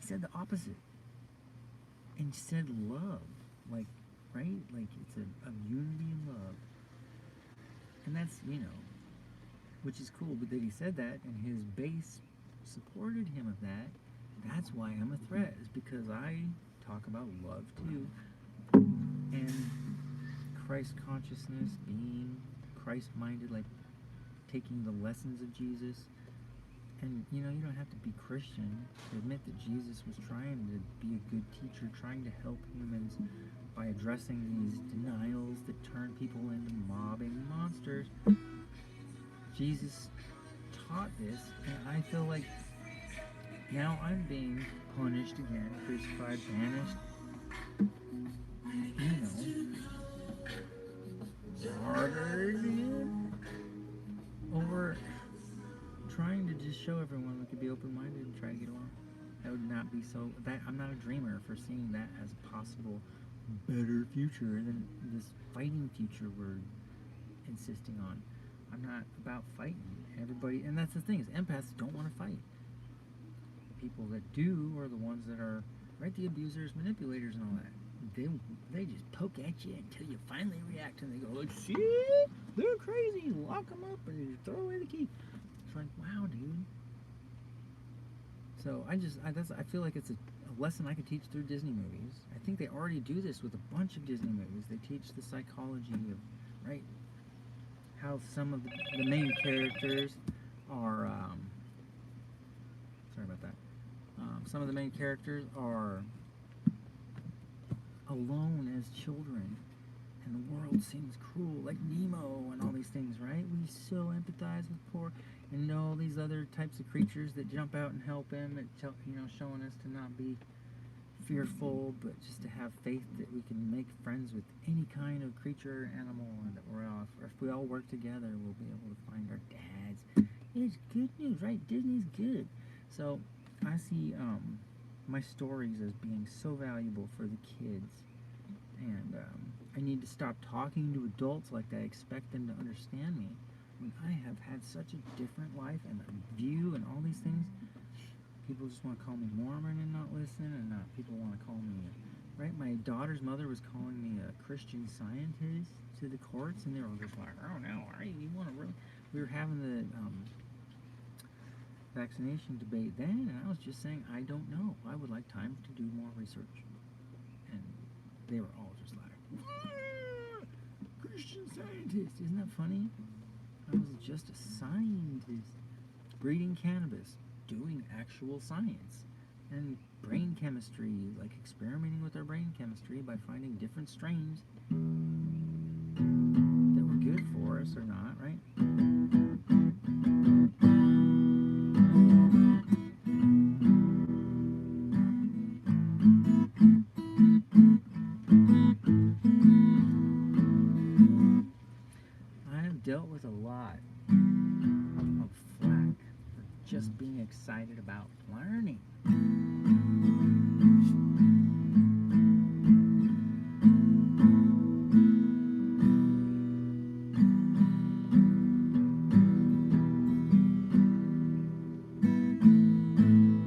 He said the opposite. And said love. Like, right? Like it's a unity and love. And that's, which is cool, but that he said that and his base supported him of that. That's why I'm a threat, is because I talk about love too. And Christ consciousness, being Christ minded, like taking the lessons of Jesus. And you don't have to be Christian to admit that Jesus was trying to be a good teacher, trying to help humans by addressing these denials that turn people into mobbing monsters. Jesus taught this, and I feel like now I'm being punished again, crucified, banished, martyred over trying to just show everyone we could be open-minded and try to get along. That would not be so. I'm not a dreamer for seeing that as a possible better future than this fighting future we're insisting on. I'm not about fighting everybody, and that's the thing, is empaths don't want to fight. People that do are the ones that are, right, the abusers, manipulators, and all that. They just poke at you until you finally react, and they go, like, see, they're crazy, lock them up and you throw away the key. It's like, wow, dude. So I feel like it's a lesson I could teach through Disney movies. I think they already do this with a bunch of Disney movies. They teach the psychology of, right, how some of the main characters are, sorry about that, some of the main characters are alone as children, and the world seems cruel, like Nemo and all these things, right? We so empathize with poor, and all these other types of creatures that jump out and help him, showing us to not be fearful, but just to have faith that we can make friends with any kind of creature or animal, and that if we all work together, we'll be able to find our dads. It's good news, right? Disney's good. So I see my stories as being so valuable for the kids, and I need to stop talking to adults like that, expect them to understand me, when I have had such a different life and a view and all these things. People just want to call me Mormon and not listen, and people want to call me, right? My daughter's mother was calling me a Christian Scientist to the courts, and they were just like, oh no, you want to really? We were having the vaccination debate then, and I was just saying, I don't know. I would like time to do more research. And they were all just like, Christian Scientist, isn't that funny? I was just a scientist, breeding cannabis, doing actual science, and brain chemistry, like experimenting with our brain chemistry by finding different strains that were good for us or not, right? I've dealt with a lot of flack for just being excited about learning.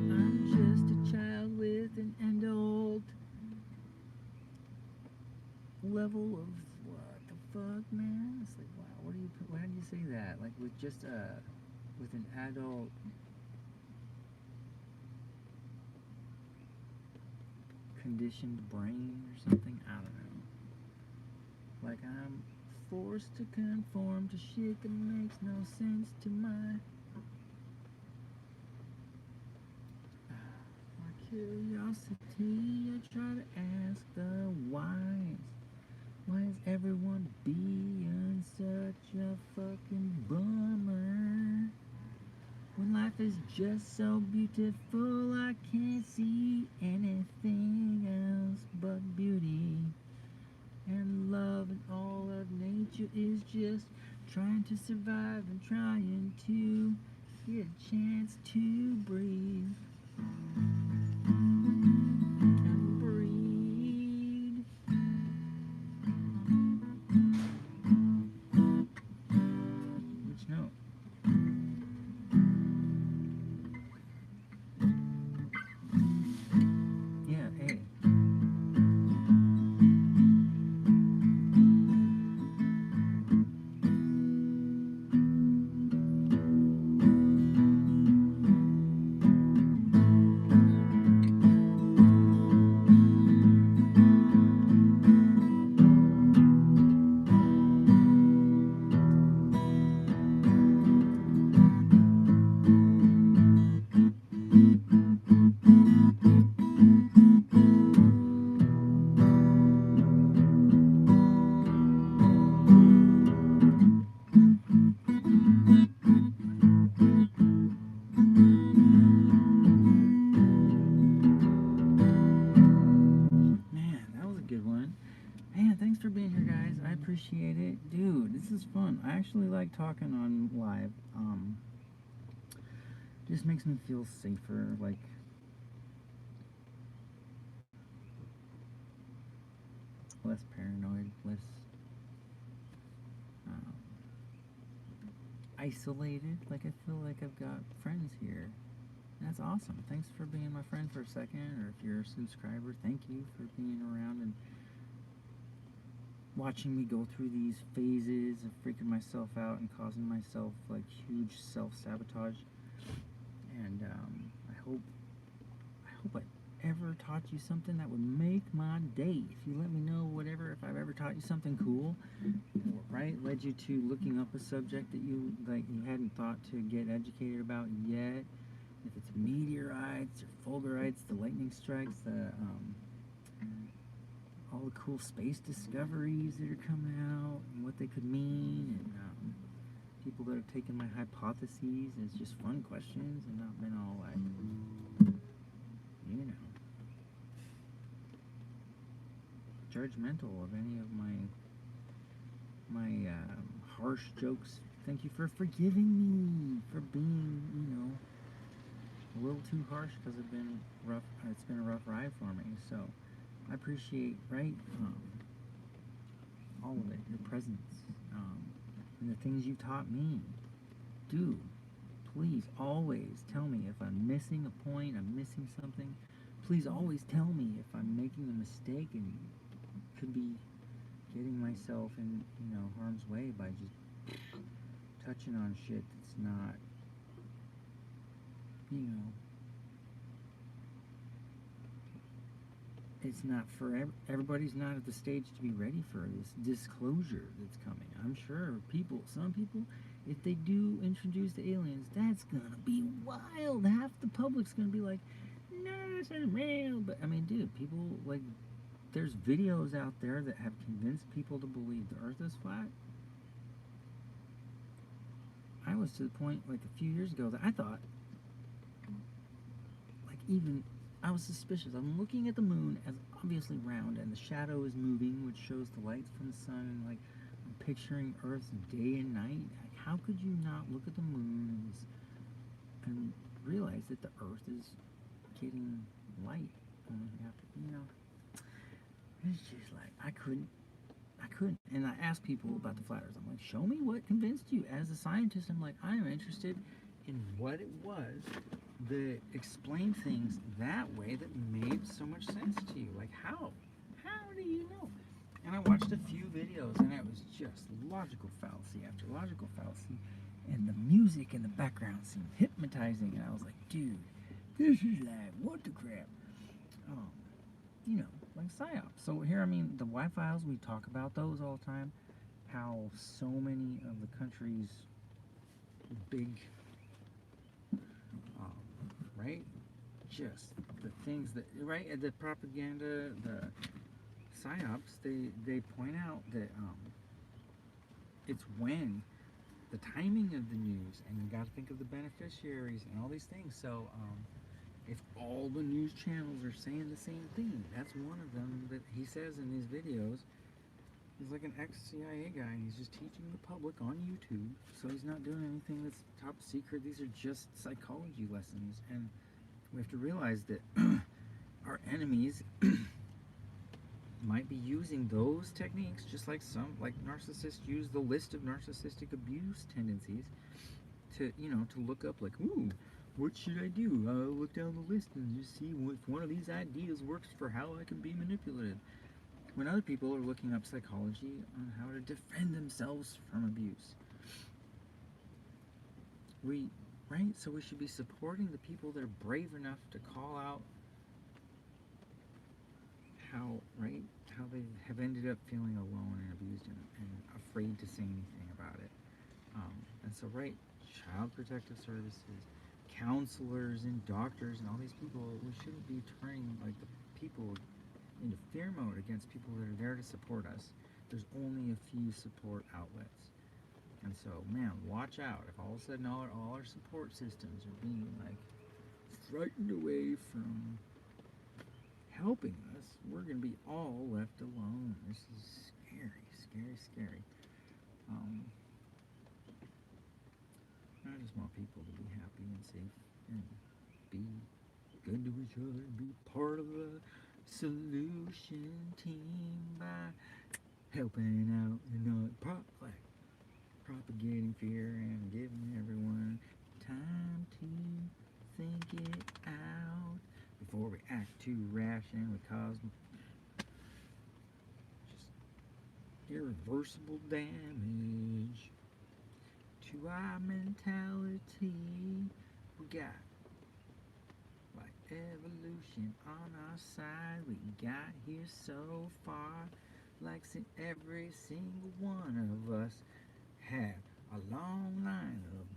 I'm just a child with an adult level of what the fuck, man? It's like, wow, why did you say that? Like with just with an adult conditioned brain or something? I don't know. Like I'm forced to conform to shit that makes no sense to my curiosity. I try to ask the whys. Why is everyone being such a fucking bummer? When life is just so beautiful, I can't see anything else but beauty. And love and all of nature is just trying to survive and trying to get a chance to breathe. And breathe. Which note? Yeah, A. Man, that was a good one. Man, thanks for being here, guys. I appreciate it. Dude, this is fun. I actually like talking on live. Just makes me feel safer, like less paranoid, less um, isolated. Like I feel like I've got friends here. That's awesome. Thanks for being my friend for a second, or if you're a subscriber, thank you for being around and watching me go through these phases of freaking myself out and causing myself like huge self-sabotage. And I hope I ever taught you something that would make my day. If you let me know whatever, if I've ever taught you something cool, right, led you to looking up a subject that you hadn't thought to get educated about yet. If it's meteorites or fulgurites, the lightning strikes, all the cool space discoveries that are coming out and what they could mean, and people that have taken my hypotheses as just fun questions and not been all like, you know, judgmental of any of my harsh jokes. Thank you for forgiving me for being, you know, a little too harsh because it's been a rough ride for me. So I appreciate, right, all of it, your presence, and the things you taught me. Dude, please always tell me if I'm missing a point, I'm missing something. Please always tell me if I'm making a mistake and could be getting myself in, you know, harm's way by just touching on shit that's not, you know, it's not for everybody's not at the stage to be ready for this disclosure that's coming. I'm sure some people, if they do introduce the aliens, that's gonna be wild. Half the public's gonna be like, no, this isn't real. But I mean, dude, people, like, there's videos out there that have convinced people to believe the earth is flat. I was to the point like a few years ago that I thought, like, even I was suspicious. I'm looking at the moon as obviously round, and the shadow is moving, which shows the light from the sun, and like I'm picturing Earth's day and night. Like, how could you not look at the moon and realize that the Earth is getting light? You know, it's just like I couldn't. And I asked people about the flat Earth. I'm like, show me what convinced you. As a scientist, I'm like, I am interested in what it was that explained things that way that made so much sense to you. Like, how do you know? And I watched a few videos, and it was just logical fallacy after logical fallacy, and the music in the background seemed hypnotizing, and I was like, dude, this is like, what the crap? You know, like PSYOPs. So here, I mean, the White Files, we talk about those all the time, how so many of the country's big, right, just the things that, right, the propaganda, the PSYOPs, they point out that it's when the timing of the news, and you got to think of the beneficiaries and all these things. So if all the news channels are saying the same thing, that's one of them that he says in his videos, He's like an ex-CIA guy, and he's just teaching the public on YouTube. So he's not doing anything that's top secret. These are just psychology lessons, and we have to realize that our enemies might be using those techniques, just like narcissists use the list of narcissistic abuse tendencies to, to look up, like, ooh, what should I do? I'll look down the list and just see if one of these ideas works for how I can be manipulated. When other people are looking up psychology on how to defend themselves from abuse. Right? So we should be supporting the people that are brave enough to call out how they have ended up feeling alone and abused and afraid to say anything about it. And so, Child Protective Services, counselors and doctors and all these people, we shouldn't be turning like the people into fear mode against people that are there to support us. There's only a few support outlets. And so, man, watch out. If all of a sudden all our support systems are being like frightened away from helping us, we're going to be all left alone. This is scary, scary, scary. I just want people to be happy and safe and be good to each other and be part of the solution team by helping out and not propagating fear and giving everyone time to think it out before we act too rash and we cause just irreversible damage to our mentality. We got like evolution on our side. We got here so far, like every single one of us had a long line of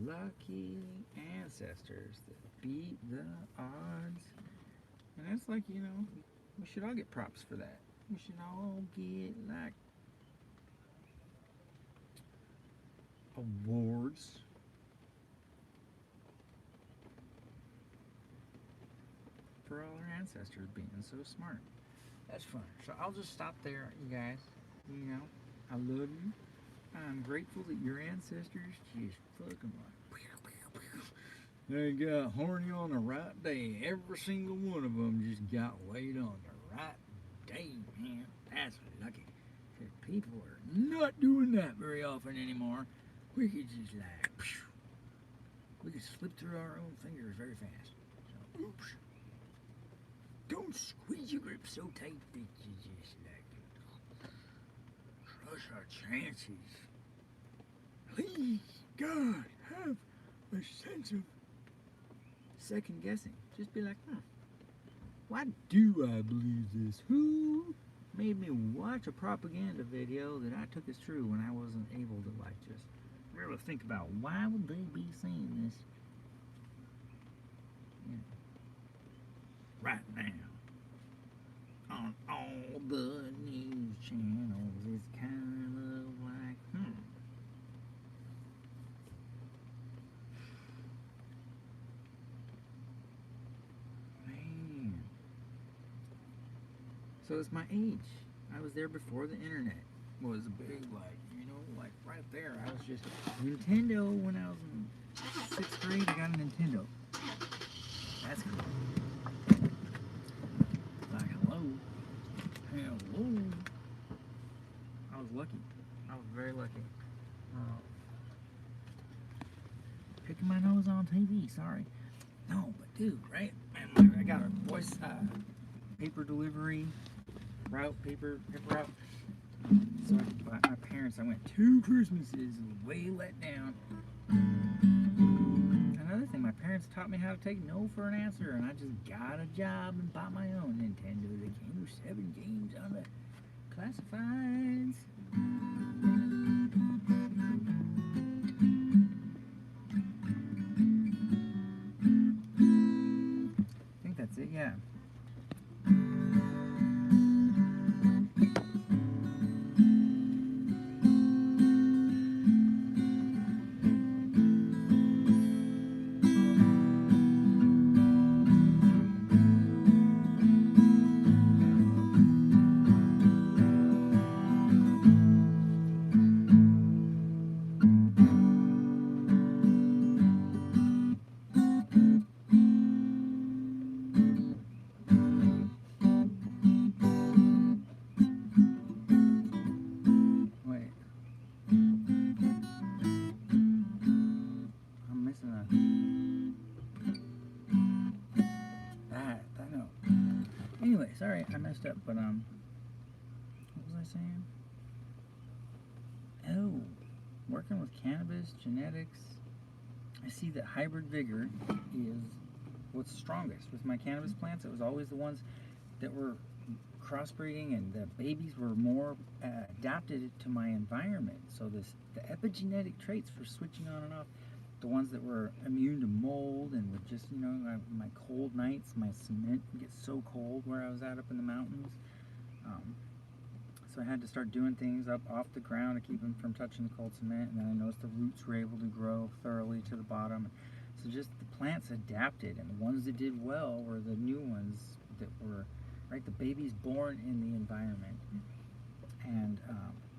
lucky ancestors that beat the odds. And that's like, we should all get props for that. We should all get like awards for all our ancestors being so smart. That's fun. So I'll just stop there, you guys. I love you. I'm grateful that your ancestors just fucking like they got horny on the right day. Every single one of them just got laid on the right day, man. That's lucky. Because people are not doing that very often anymore. We could just like, we could slip through our own fingers very fast. So, oops. Don't squeeze your grip so tight that you just like crush our chances. Please, God, have a sense of second guessing. Just be like, why do I believe this? Who made me watch a propaganda video that I took as true when I wasn't able to like just really think about why would they be saying this right now on all the news channels? It's kind of like, man. So it's my age. I was there before the internet was a big, like right there. I was just Nintendo when I was in 6th grade. I got a Nintendo. That's cool. Like, hello. I was lucky. I was very lucky. Picking my nose on TV. Sorry. No, but dude, right? Man, I got a voice paper delivery paper route. So my parents, I went 2 Christmases way let down. Another thing, my parents taught me how to take no for an answer, and I just got a job and bought my own Nintendo that came with 7 games on the classifieds. I think that's it, yeah. Anyway, sorry, I messed up, but what was I saying? Oh, working with cannabis, genetics. I see that hybrid vigor is what's strongest. With my cannabis plants, it was always the ones that were crossbreeding and the babies were more adapted to my environment. So the epigenetic traits for switching on and off, the ones that were immune to mold and would just, my cold nights, my cement would get so cold where I was at up in the mountains. So I had to start doing things up off the ground to keep them from touching the cold cement, and then I noticed the roots were able to grow thoroughly to the bottom. So just the plants adapted, and the ones that did well were the new ones that were, right, the babies born in the environment. And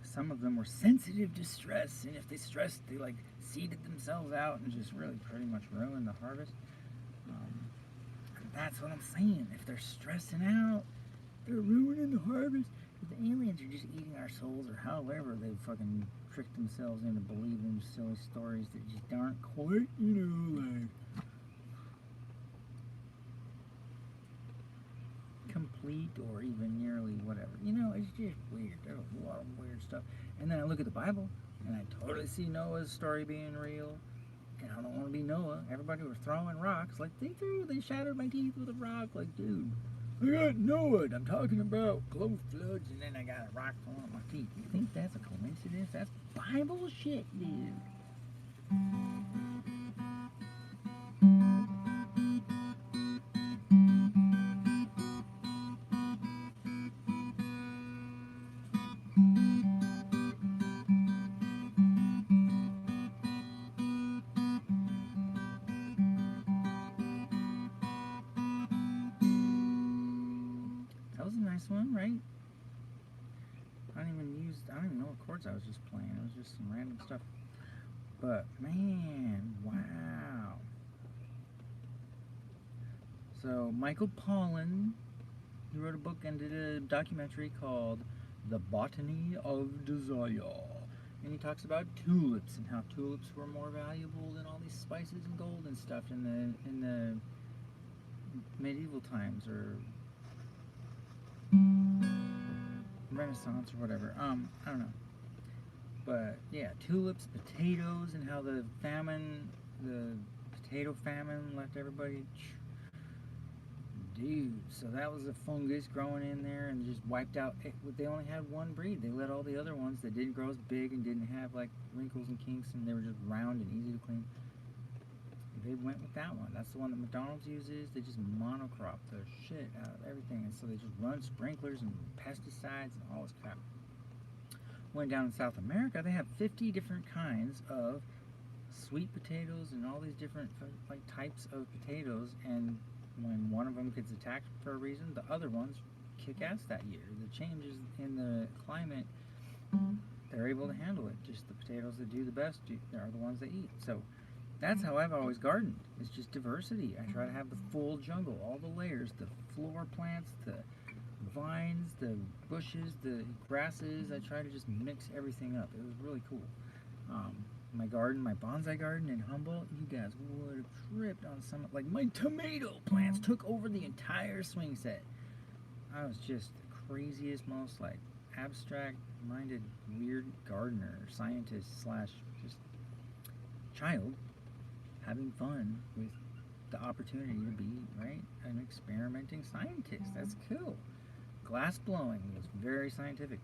some of them were sensitive to stress, and if they stressed, they like seeded themselves out and just really pretty much ruined the harvest. And that's what I'm saying. If they're stressing out, they're ruining the harvest. The aliens are just eating our souls, or however they fucking tricked themselves into believing silly stories that just aren't quite, like complete or even nearly whatever. It's just weird. There's a lot of weird stuff. And then I look at the Bible, and I totally see Noah's story being real. And I don't want to be Noah. Everybody was throwing rocks. Like, they shattered my teeth with a rock. Like, dude, I got Noah. I'm talking about global floods, and then I got a rock throwing on my teeth. You think that's a coincidence? That's Bible shit, dude. That was a nice one, right? I don't even know what chords I was just playing. It was just some random stuff. But, man, wow. So, Michael Pollan, he wrote a book and did a documentary called The Botany of Desire. And he talks about tulips and how tulips were more valuable than all these spices and gold and stuff in the medieval times, or Renaissance or whatever. I don't know. But yeah, tulips, potatoes, and how the potato famine left everybody. Dude, so that was a fungus growing in there and just wiped out. They only had one breed. They let all the other ones that didn't grow as big and didn't have like wrinkles and kinks, and they were just round and easy to clean. They went with that one. That's the one that McDonald's uses. They just monocrop the shit out of everything, and so they just run sprinklers and pesticides and all this crap. When down in South America, they have 50 different kinds of sweet potatoes and all these different like types of potatoes, and when one of them gets attacked for a reason, the other ones kick ass that year. The changes in the climate, they're able to handle it. Just the potatoes that do the best are the ones they eat. So that's how I've always gardened. It's just diversity. I try to have the full jungle, all the layers, the floor plants, the vines, the bushes, the grasses. I try to just mix everything up. It was really cool. My garden, my bonsai garden in Humboldt, you guys would have tripped on some, like my tomato plants took over the entire swing set. I was just the craziest, most like abstract-minded, weird gardener, scientist slash just child having fun with the opportunity to be, right, an experimenting scientist. That's cool. Glass blowing was very scientific.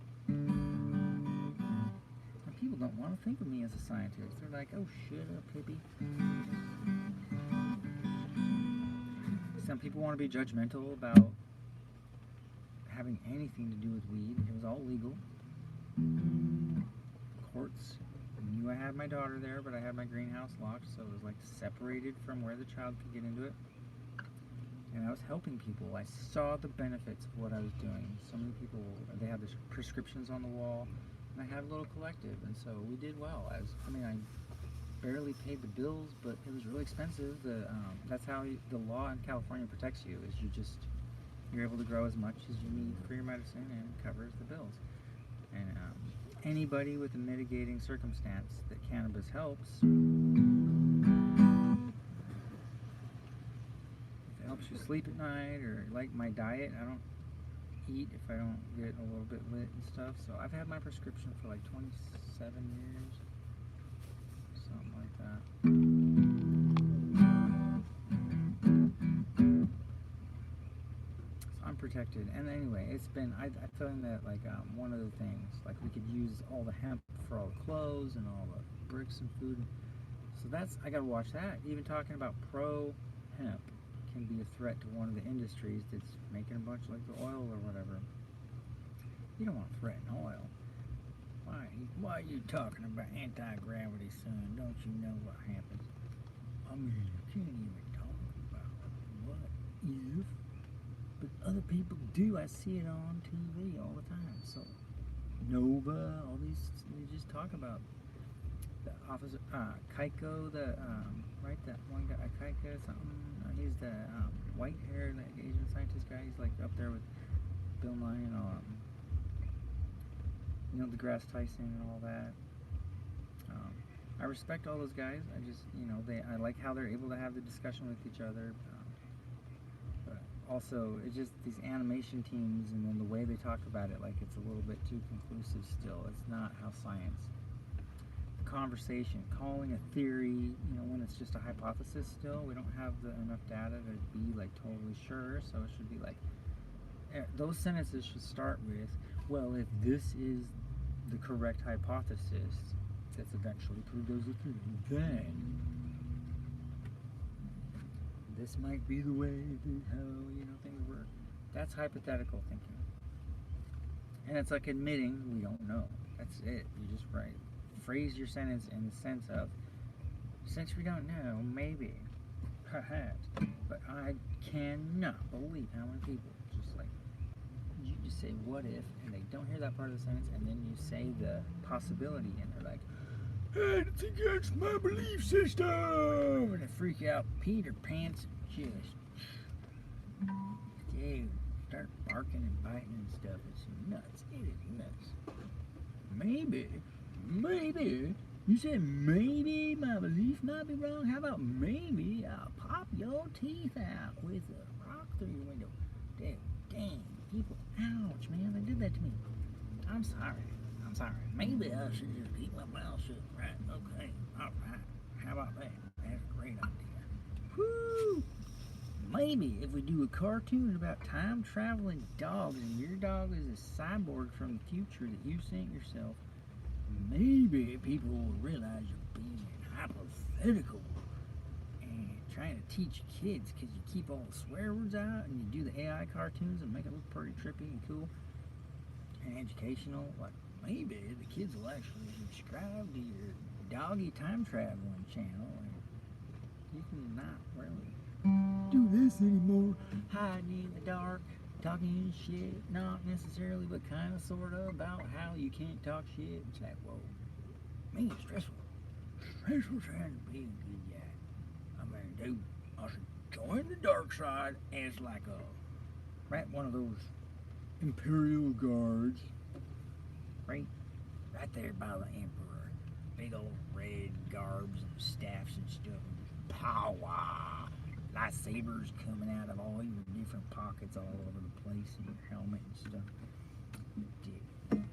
People don't want to think of me as a scientist. They're like, oh, shut up, hippie. Some people want to be judgmental about having anything to do with weed. It was all legal. Courts knew I had my daughter there, but I had my greenhouse locked, so it was like separated from where the child could get into it. And I was helping people. I saw the benefits of what I was doing. So many people, they had the prescriptions on the wall. And I had a little collective, and so we did well. I barely paid the bills, but it was really expensive. That's how the law in California protects you, is you're able to grow as much as you need for your medicine, and it covers the bills. And anybody with a mitigating circumstance that cannabis helps, if it helps you sleep at night, or like my diet, eat if I don't get a little bit lit and stuff. So I've had my prescription for like 27 years, something like that. So I'm protected. And anyway, it's been, I feeling that like one of the things, like we could use all the hemp for all the clothes and all the bricks and food. So that's, I gotta watch that. Even talking about pro hemp can be a threat to one of the industries that's making a bunch like the oil or whatever. You don't want to threaten oil. Why are you talking about anti-gravity, son? Don't you know what happens? I mean, you can't even talk about what if, but other people do. I see it on TV all the time. So Nova, all these, they just talk about the officer, Keiko, the right, that one guy, Keiko something. He's the white-haired, like, Asian scientist guy. He's like up there with Bill Nye and Neil deGrasse Tyson and all that. I respect all those guys. I just, I like how they're able to have the discussion with each other. But also, it's just these animation teams and then the way they talk about it, like it's a little bit too conclusive still. It's not how science. The conversation, calling a theory, when it's just a hypothesis still, we don't have enough data to be like totally sure. So it should be like, those sentences should start with, well, if this is the correct hypothesis that's eventually proved as a theory, then this might be the way how things work. That's hypothetical thinking, and it's like admitting we don't know. That's it. You just phrase your sentence in the sense of, since we don't know, maybe, perhaps, but I cannot believe how many people just like, you just say what if, and they don't hear that part of the sentence, and then you say the possibility, and they're like, it's against my belief system, and they freak out, Peter Pants, and just, dude, start barking and biting and stuff. It's nuts. It is nuts. Maybe, you said maybe my belief might be wrong. How about maybe I'll pop your teeth out with a rock through your window? Dang, people, ouch, man, they did that to me. I'm sorry. Maybe I should just keep my mouth shut. Right, okay, alright. How about that? That's a great idea. Woo! Maybe if we do a cartoon about time-traveling dogs and your dog is a cyborg from the future that you sent yourself, maybe people will realize you're being hypothetical and trying to teach kids because you keep all the swear words out and you do the AI cartoons and make it look pretty trippy and cool and educational. Like, maybe the kids will actually subscribe to your doggy time traveling channel and you can not really do this anymore, hiding in the dark, talking shit, not necessarily, but kind of, sort of, about how you can't talk shit. It's like, whoa, man, it's stressful trying to be a good guy. I mean, dude, I should join the dark side as like one of those Imperial Guards, right there by the Emperor, big old red garbs and staffs and stuff, and power. Lightsabers coming out of all your different pockets all over the place in your helmet and stuff. Dude,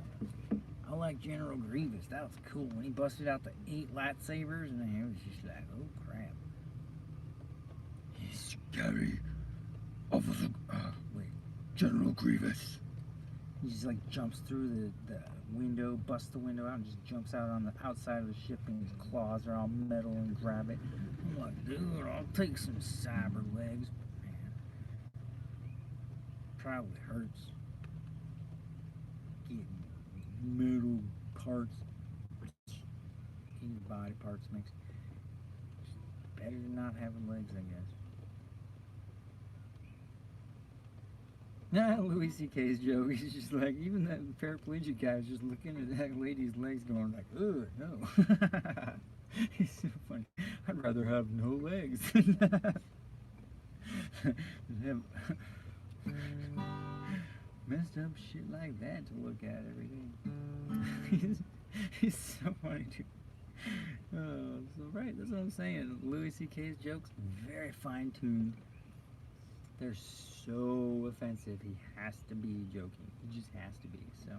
I like General Grievous. That was cool when he busted out the 8 lightsabers, and it was just like, oh crap. He's scary. Officer, General Grievous. He just like jumps through the window, busts the window out, and just jumps out on the outside of the ship, and his claws are all metal and grab it. I'm like, dude, I'll take some cyber legs. Man, probably hurts. Getting metal parts, any body parts makes better than not having legs, I guess. Nah, Louis C.K.'s joke. He's just like, even that paraplegic guy is just looking at that lady's legs going like, ugh, no. He's so funny. I'd rather have no legs than have messed up shit like that to look at every day. He's so funny too. So right, that's what I'm saying. Louis C.K.'s jokes, very fine-tuned. They're so offensive. He has to be joking. He just has to be. So,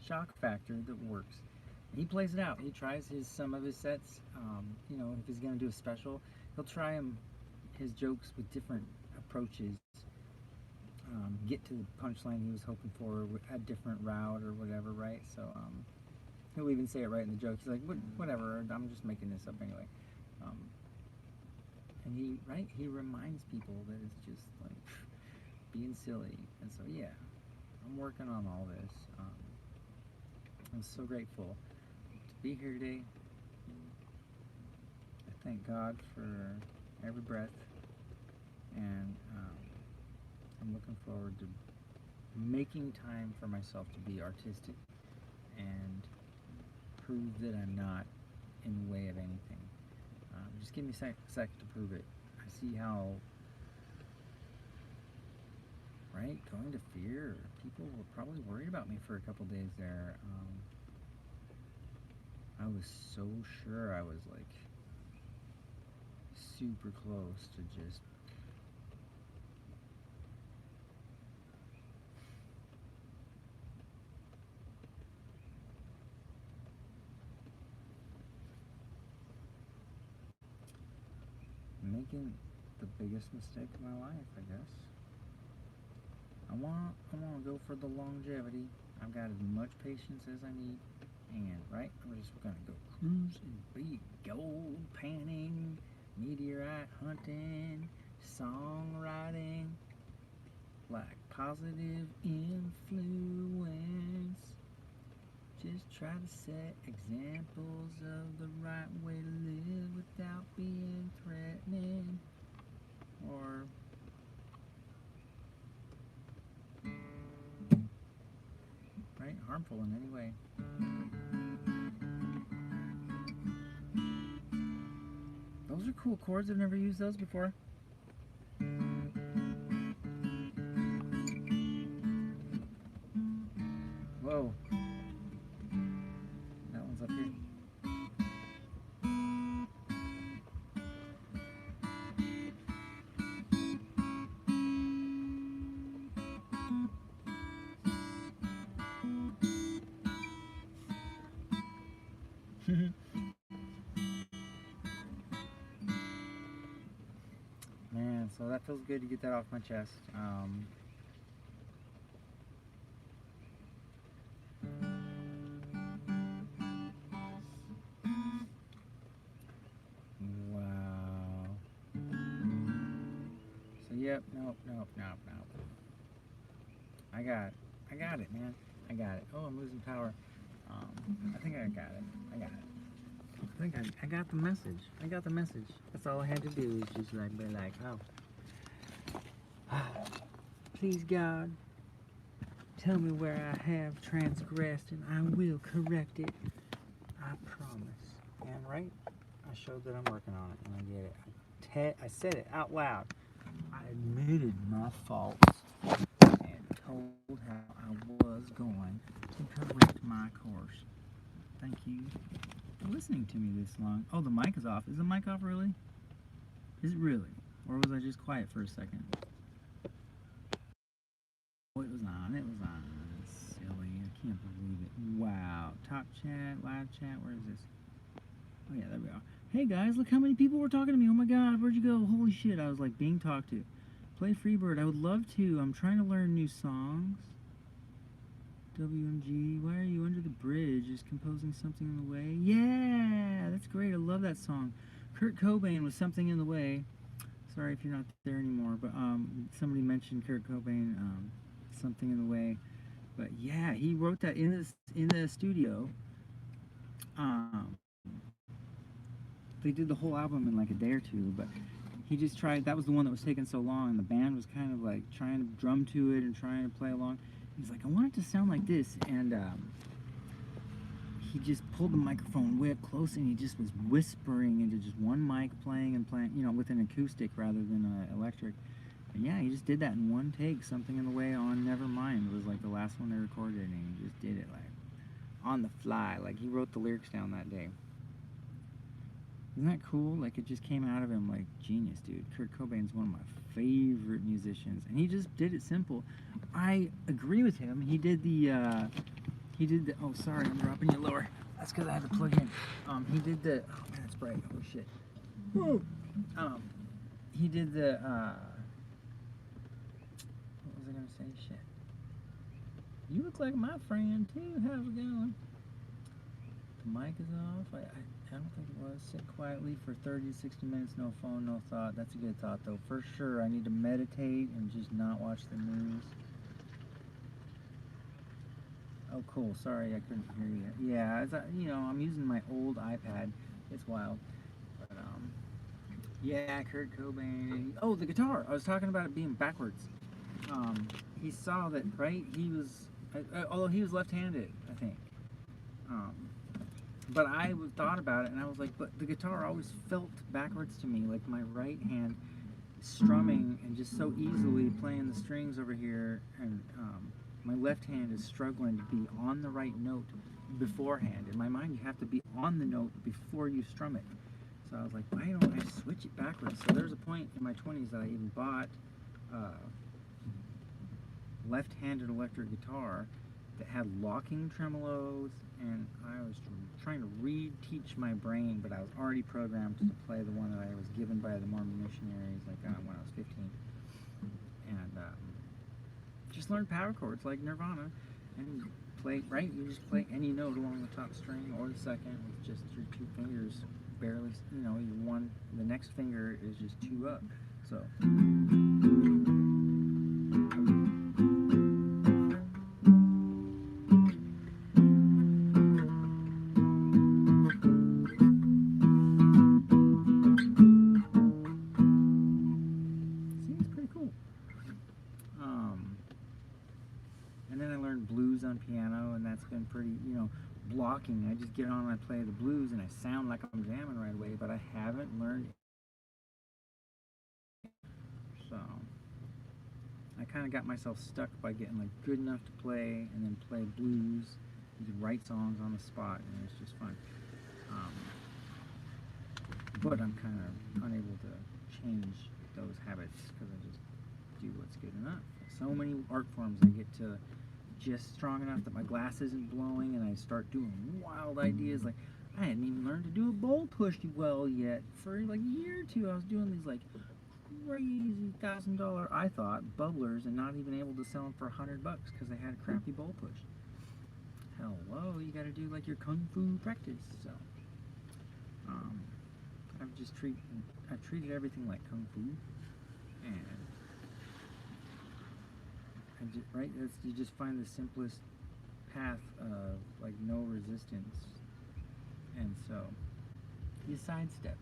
shock factor that works. He plays it out. He tries some of his sets. You know, if he's gonna do a special, he'll try his jokes with different approaches. Get to the punchline he was hoping for a different route or whatever, right? So he'll even say it right in the joke. He's like, whatever, I'm just making this up anyway. And he reminds people that it's just like being silly. And so yeah, I'm working on all this. I'm so grateful to be here today. I thank God for every breath, and I'm looking forward to making time for myself to be artistic and prove that I'm not in the way of anything. Just give me a second to prove it. I see how, right, going to fear, people were probably worried about me for a couple days there. I was so sure I was like super close to just making the biggest mistake of my life, I guess. I want to go for the longevity. I've got as much patience as I need, and right, I'm just gonna go cruising, be gold panning, meteorite hunting, songwriting, like positive influence. Just try to set examples of the right way to live without being threatening or right, harmful in any way. Those are cool chords. I've never used those before. Whoa. That one's up here. Man, so that feels good to get that off my chest. Wow. So yep, nope. I got it, man. I got it. Oh, I'm losing power. I think I got it. I think I got the message. I got the message. That's all I had to do is just like be like, oh, please God, tell me where I have transgressed, and I will correct it. I promise. And right, I showed that I'm working on it, and I get it. I said it out loud. I admitted my faults and told how I was going to correct my course. Thank you for listening to me this long. Oh, the mic is off. Is the mic off really? Is it really? Or was I just quiet for a second? Oh, it was on. It was on. Silly. I can't believe it. Wow. Top chat, live chat. Where is this? Oh, yeah, there we are. Hey, guys, look how many people were talking to me. Oh, my God. Where'd you go? Holy shit. I was, like, being talked to. Play Freebird. I would love to. I'm trying to learn new songs. WMG. Why are you under the bridge? Is composing something in the way? Yeah, that's great. I love that song. Kurt Cobain was Something in the Way. Sorry if you're not there anymore, but somebody mentioned Kurt Cobain, Something in the Way. But yeah, he wrote that in the studio. They did the whole album in like a day or two, but he just tried. That was the one that was taking so long, and the band was kind of like trying to drum to it and trying to play along. He's like, I want it to sound like this, and he just pulled the microphone way up close, and he just was whispering into just one mic, playing, you know, with an acoustic rather than electric. And yeah, he just did that in one take. Something in the Way on Nevermind was like the last one they recorded, and he just did it like on the fly. Like he wrote the lyrics down that day. Isn't that cool? Like it just came out of him like genius, dude. Kurt Cobain's one of my favorite musicians, and he just did it simple. I agree with him. He did the, oh sorry, I'm dropping you lower. That's because I had to plug in. He did the, oh man, it's bright, oh shit. Whoa. He did the, what was I gonna say, shit. You look like my friend too, how's it going? The mic is off, I don't think it was. Sit quietly for 30 to 60 minutes, no phone, no thought. That's a good thought though, for sure. I need to meditate and just not watch the news. Oh, cool. Sorry, I couldn't hear you. Yeah, as I'm using my old iPad. It's wild. But, yeah, Kurt Cobain. Oh, the guitar. I was talking about it being backwards. He saw that, right? He was, although he was left-handed, I think. But I thought about it, and I was like, but the guitar always felt backwards to me, like my right hand strumming and just so easily playing the strings over here, and my left hand is struggling to be on the right note beforehand. In my mind, you have to be on the note before you strum it. So I was like, why don't I switch it backwards? So there's a point in my 20s that I even bought a left-handed electric guitar that had locking tremolos, and I was trying to re-teach my brain, but I was already programmed to play the one that I was given by the Mormon missionaries when I was 15. And just learn power chords like Nirvana, and play, right? You just play any note along the top string or the second with just your two fingers barely, your one, the next finger is just two up. So. Pretty, blocking. I just get on and I play the blues and I sound like I'm jamming right away, but I haven't learned. So I kind of got myself stuck by getting like good enough to play and then play blues. You can write songs on the spot and it's just fun. But I'm kind of unable to change those habits because I just do what's good enough. So many art forms I get to just strong enough that my glass isn't blowing and I start doing wild ideas. Like, I hadn't even learned to do a bowl push well yet. For like a year or two, I was doing these like crazy $1,000, I thought, bubblers and not even able to sell them for $100 because they had a crappy bowl push. Hello, you gotta do like your kung fu practice. So, I've treated everything like kung fu, and right? You just find the simplest path of like no resistance, and so you sidestep,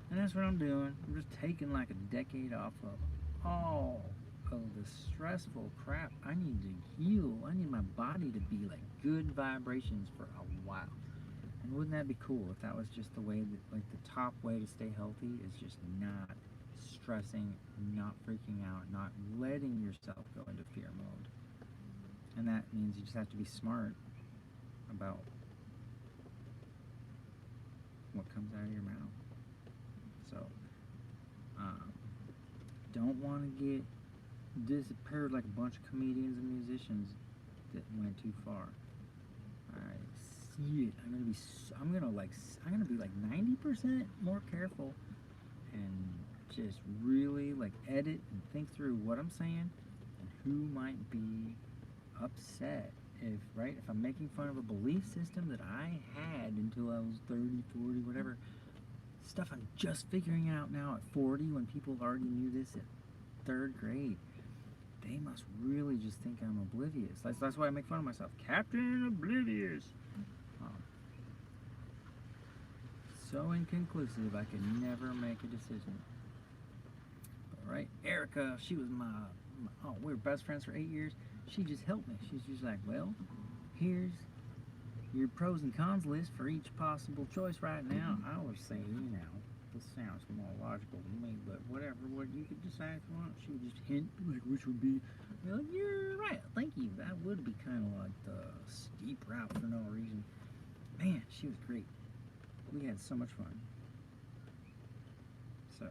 and that's what I'm doing. I'm just taking like a decade off of all of the stressful crap. I need to heal. I need my body to be like good vibrations for a while. And wouldn't that be cool if that was just the way that, like, the top way to stay healthy is just not stressing, not freaking out, not letting yourself go into fear mode. And that means you just have to be smart about what comes out of your mouth. So, don't want to get disappeared like a bunch of comedians and musicians that went too far. I see it. I'm gonna be like 90% more careful and just really like edit and think through what I'm saying and who might be upset if I'm making fun of a belief system that I had until I was 30, 40, whatever, stuff I'm just figuring out now at 40 when people already knew this at 3rd grade. They must really just think I'm oblivious. That's why I make fun of myself. Captain Oblivious. So inconclusive, I could never make a decision. All right, Erica, she was we were best friends for 8 years. She just helped me. She's just like, well, here's your pros and cons list for each possible choice right now. I was saying, this sounds more logical to me, but whatever, what you could decide if you want. She would just hint, like, which would be, like, you're right, thank you. That would be kind of like the steep route for no reason. Man, she was great. We had so much fun. So,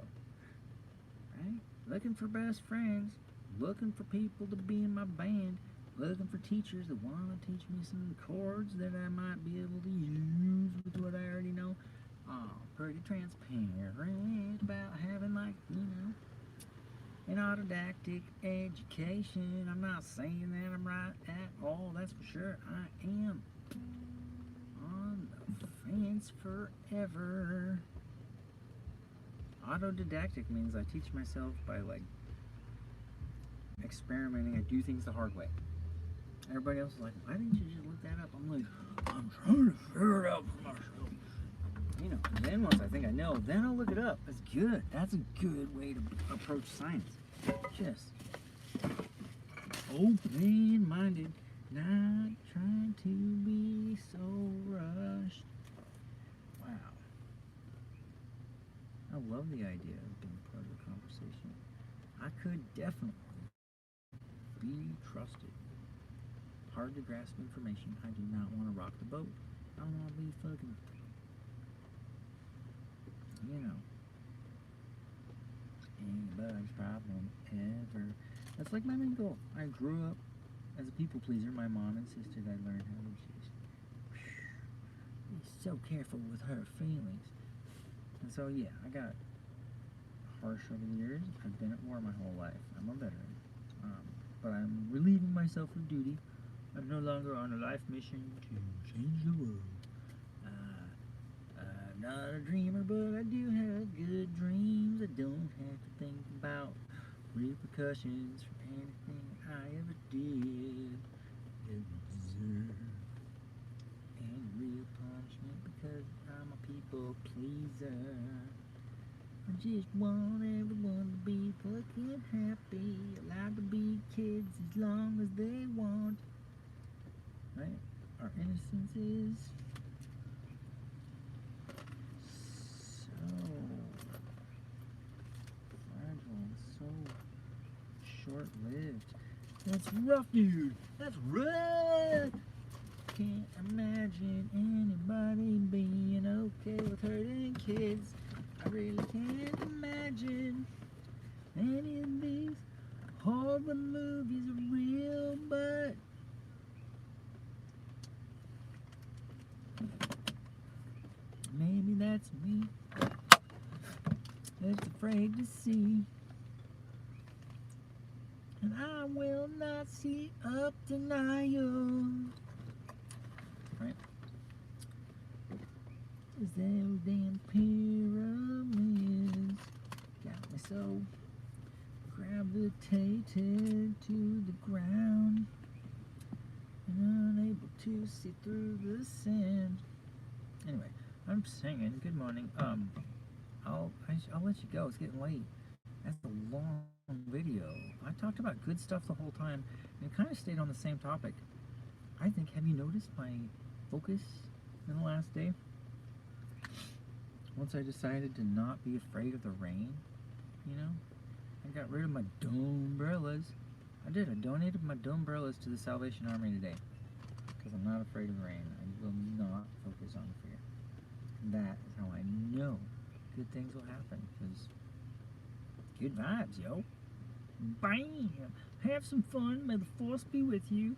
right? looking for best friends, looking for people to be in my band, looking for teachers that want to teach me some chords that I might be able to use with what I already know. Pretty transparent about having, like, an autodidactic education. I'm not saying that I'm right at all, that's for sure. I am on the fence forever. Autodidactic means I teach myself by, like, experimenting. I do things the hard way. Everybody else is like, why didn't you just look that up? I'm like, I'm trying to figure it out for myself. And then once I think I know, then I'll look it up. That's good. That's a good way to approach science. Just open-minded, not trying to be so rushed. Wow. I love the idea of being part of the conversation. I could definitely be trusted. Hard to grasp information. I do not want to rock the boat. I don't want to be fucking, anybody's problem ever. That's like my main goal. I grew up as a people pleaser. My mom insisted I learn how to just be so careful with her feelings. And so, yeah, I got harsh over the years. I've been at war my whole life. I'm a veteran. But I'm relieving myself of duty. I'm no longer on a life mission to change the world. I'm not a dreamer, but I do have good dreams. I don't have to think about repercussions for anything I ever did. Ever deserve any real punishment because I'm a people pleaser. I just want everyone to be fucking happy, allowed to be kids as long as they want. Right? Our innocence is so fragile, so short-lived. That's rough, dude. That's rough. Can't imagine anybody being okay with hurting kids. I really can't imagine any of these horror movies are real, but maybe that's me that's afraid to see. And I will not see up denial. Right? Is those damn pyramids got me so gravitated to the ground and unable to see through the sand. Anyway, I'm singing. Good morning. I'll let you go. It's getting late. That's a long video. I talked about good stuff the whole time and kind of stayed on the same topic. I think, have you noticed my focus in the last day? Once I decided to not be afraid of the rain, I got rid of my umbrellas. I donated my umbrellas to the Salvation Army today because I'm not afraid of the rain. I will not focus on fear. That is how I know good things will happen, because good vibes, yo. Bam! Have some fun. May the force be with you.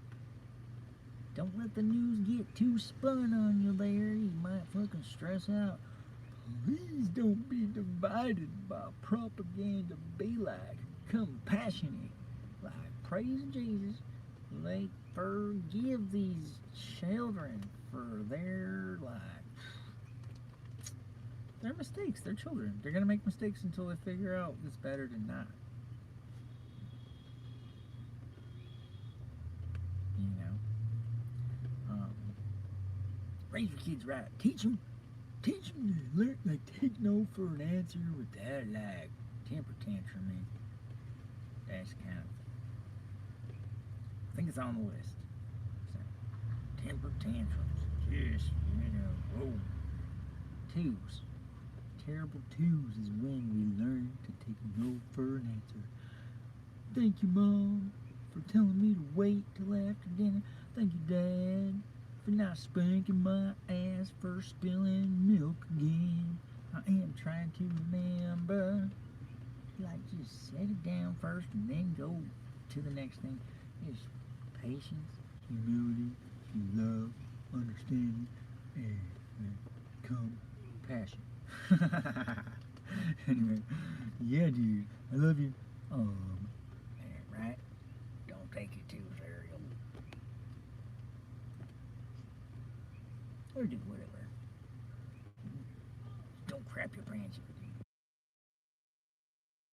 Don't let the news get too spun on you there. You might fucking stress out. Please don't be divided by propaganda. Be like compassionate. Like praise Jesus. Like forgive these children for their mistakes. They're children. They're gonna make mistakes until they figure out it's better to not. Raise your kids right. Teach them to learn, take no for an answer without temper tantruming. That's kind of, I think it's on the list. So, temper tantrums. Just, whoa. Twos. Terrible twos is when we learn to take no for an answer. Thank you, Mom, for telling me to wait till after dinner. Thank you, Dad, for not spanking my ass for spilling milk again. I am trying to remember like, just set it down first and then go to the next thing. Just patience, humility, love, understanding, and compassion. Anyway, yeah, dude, I love you. Right? Don't take it too serious. Or do whatever.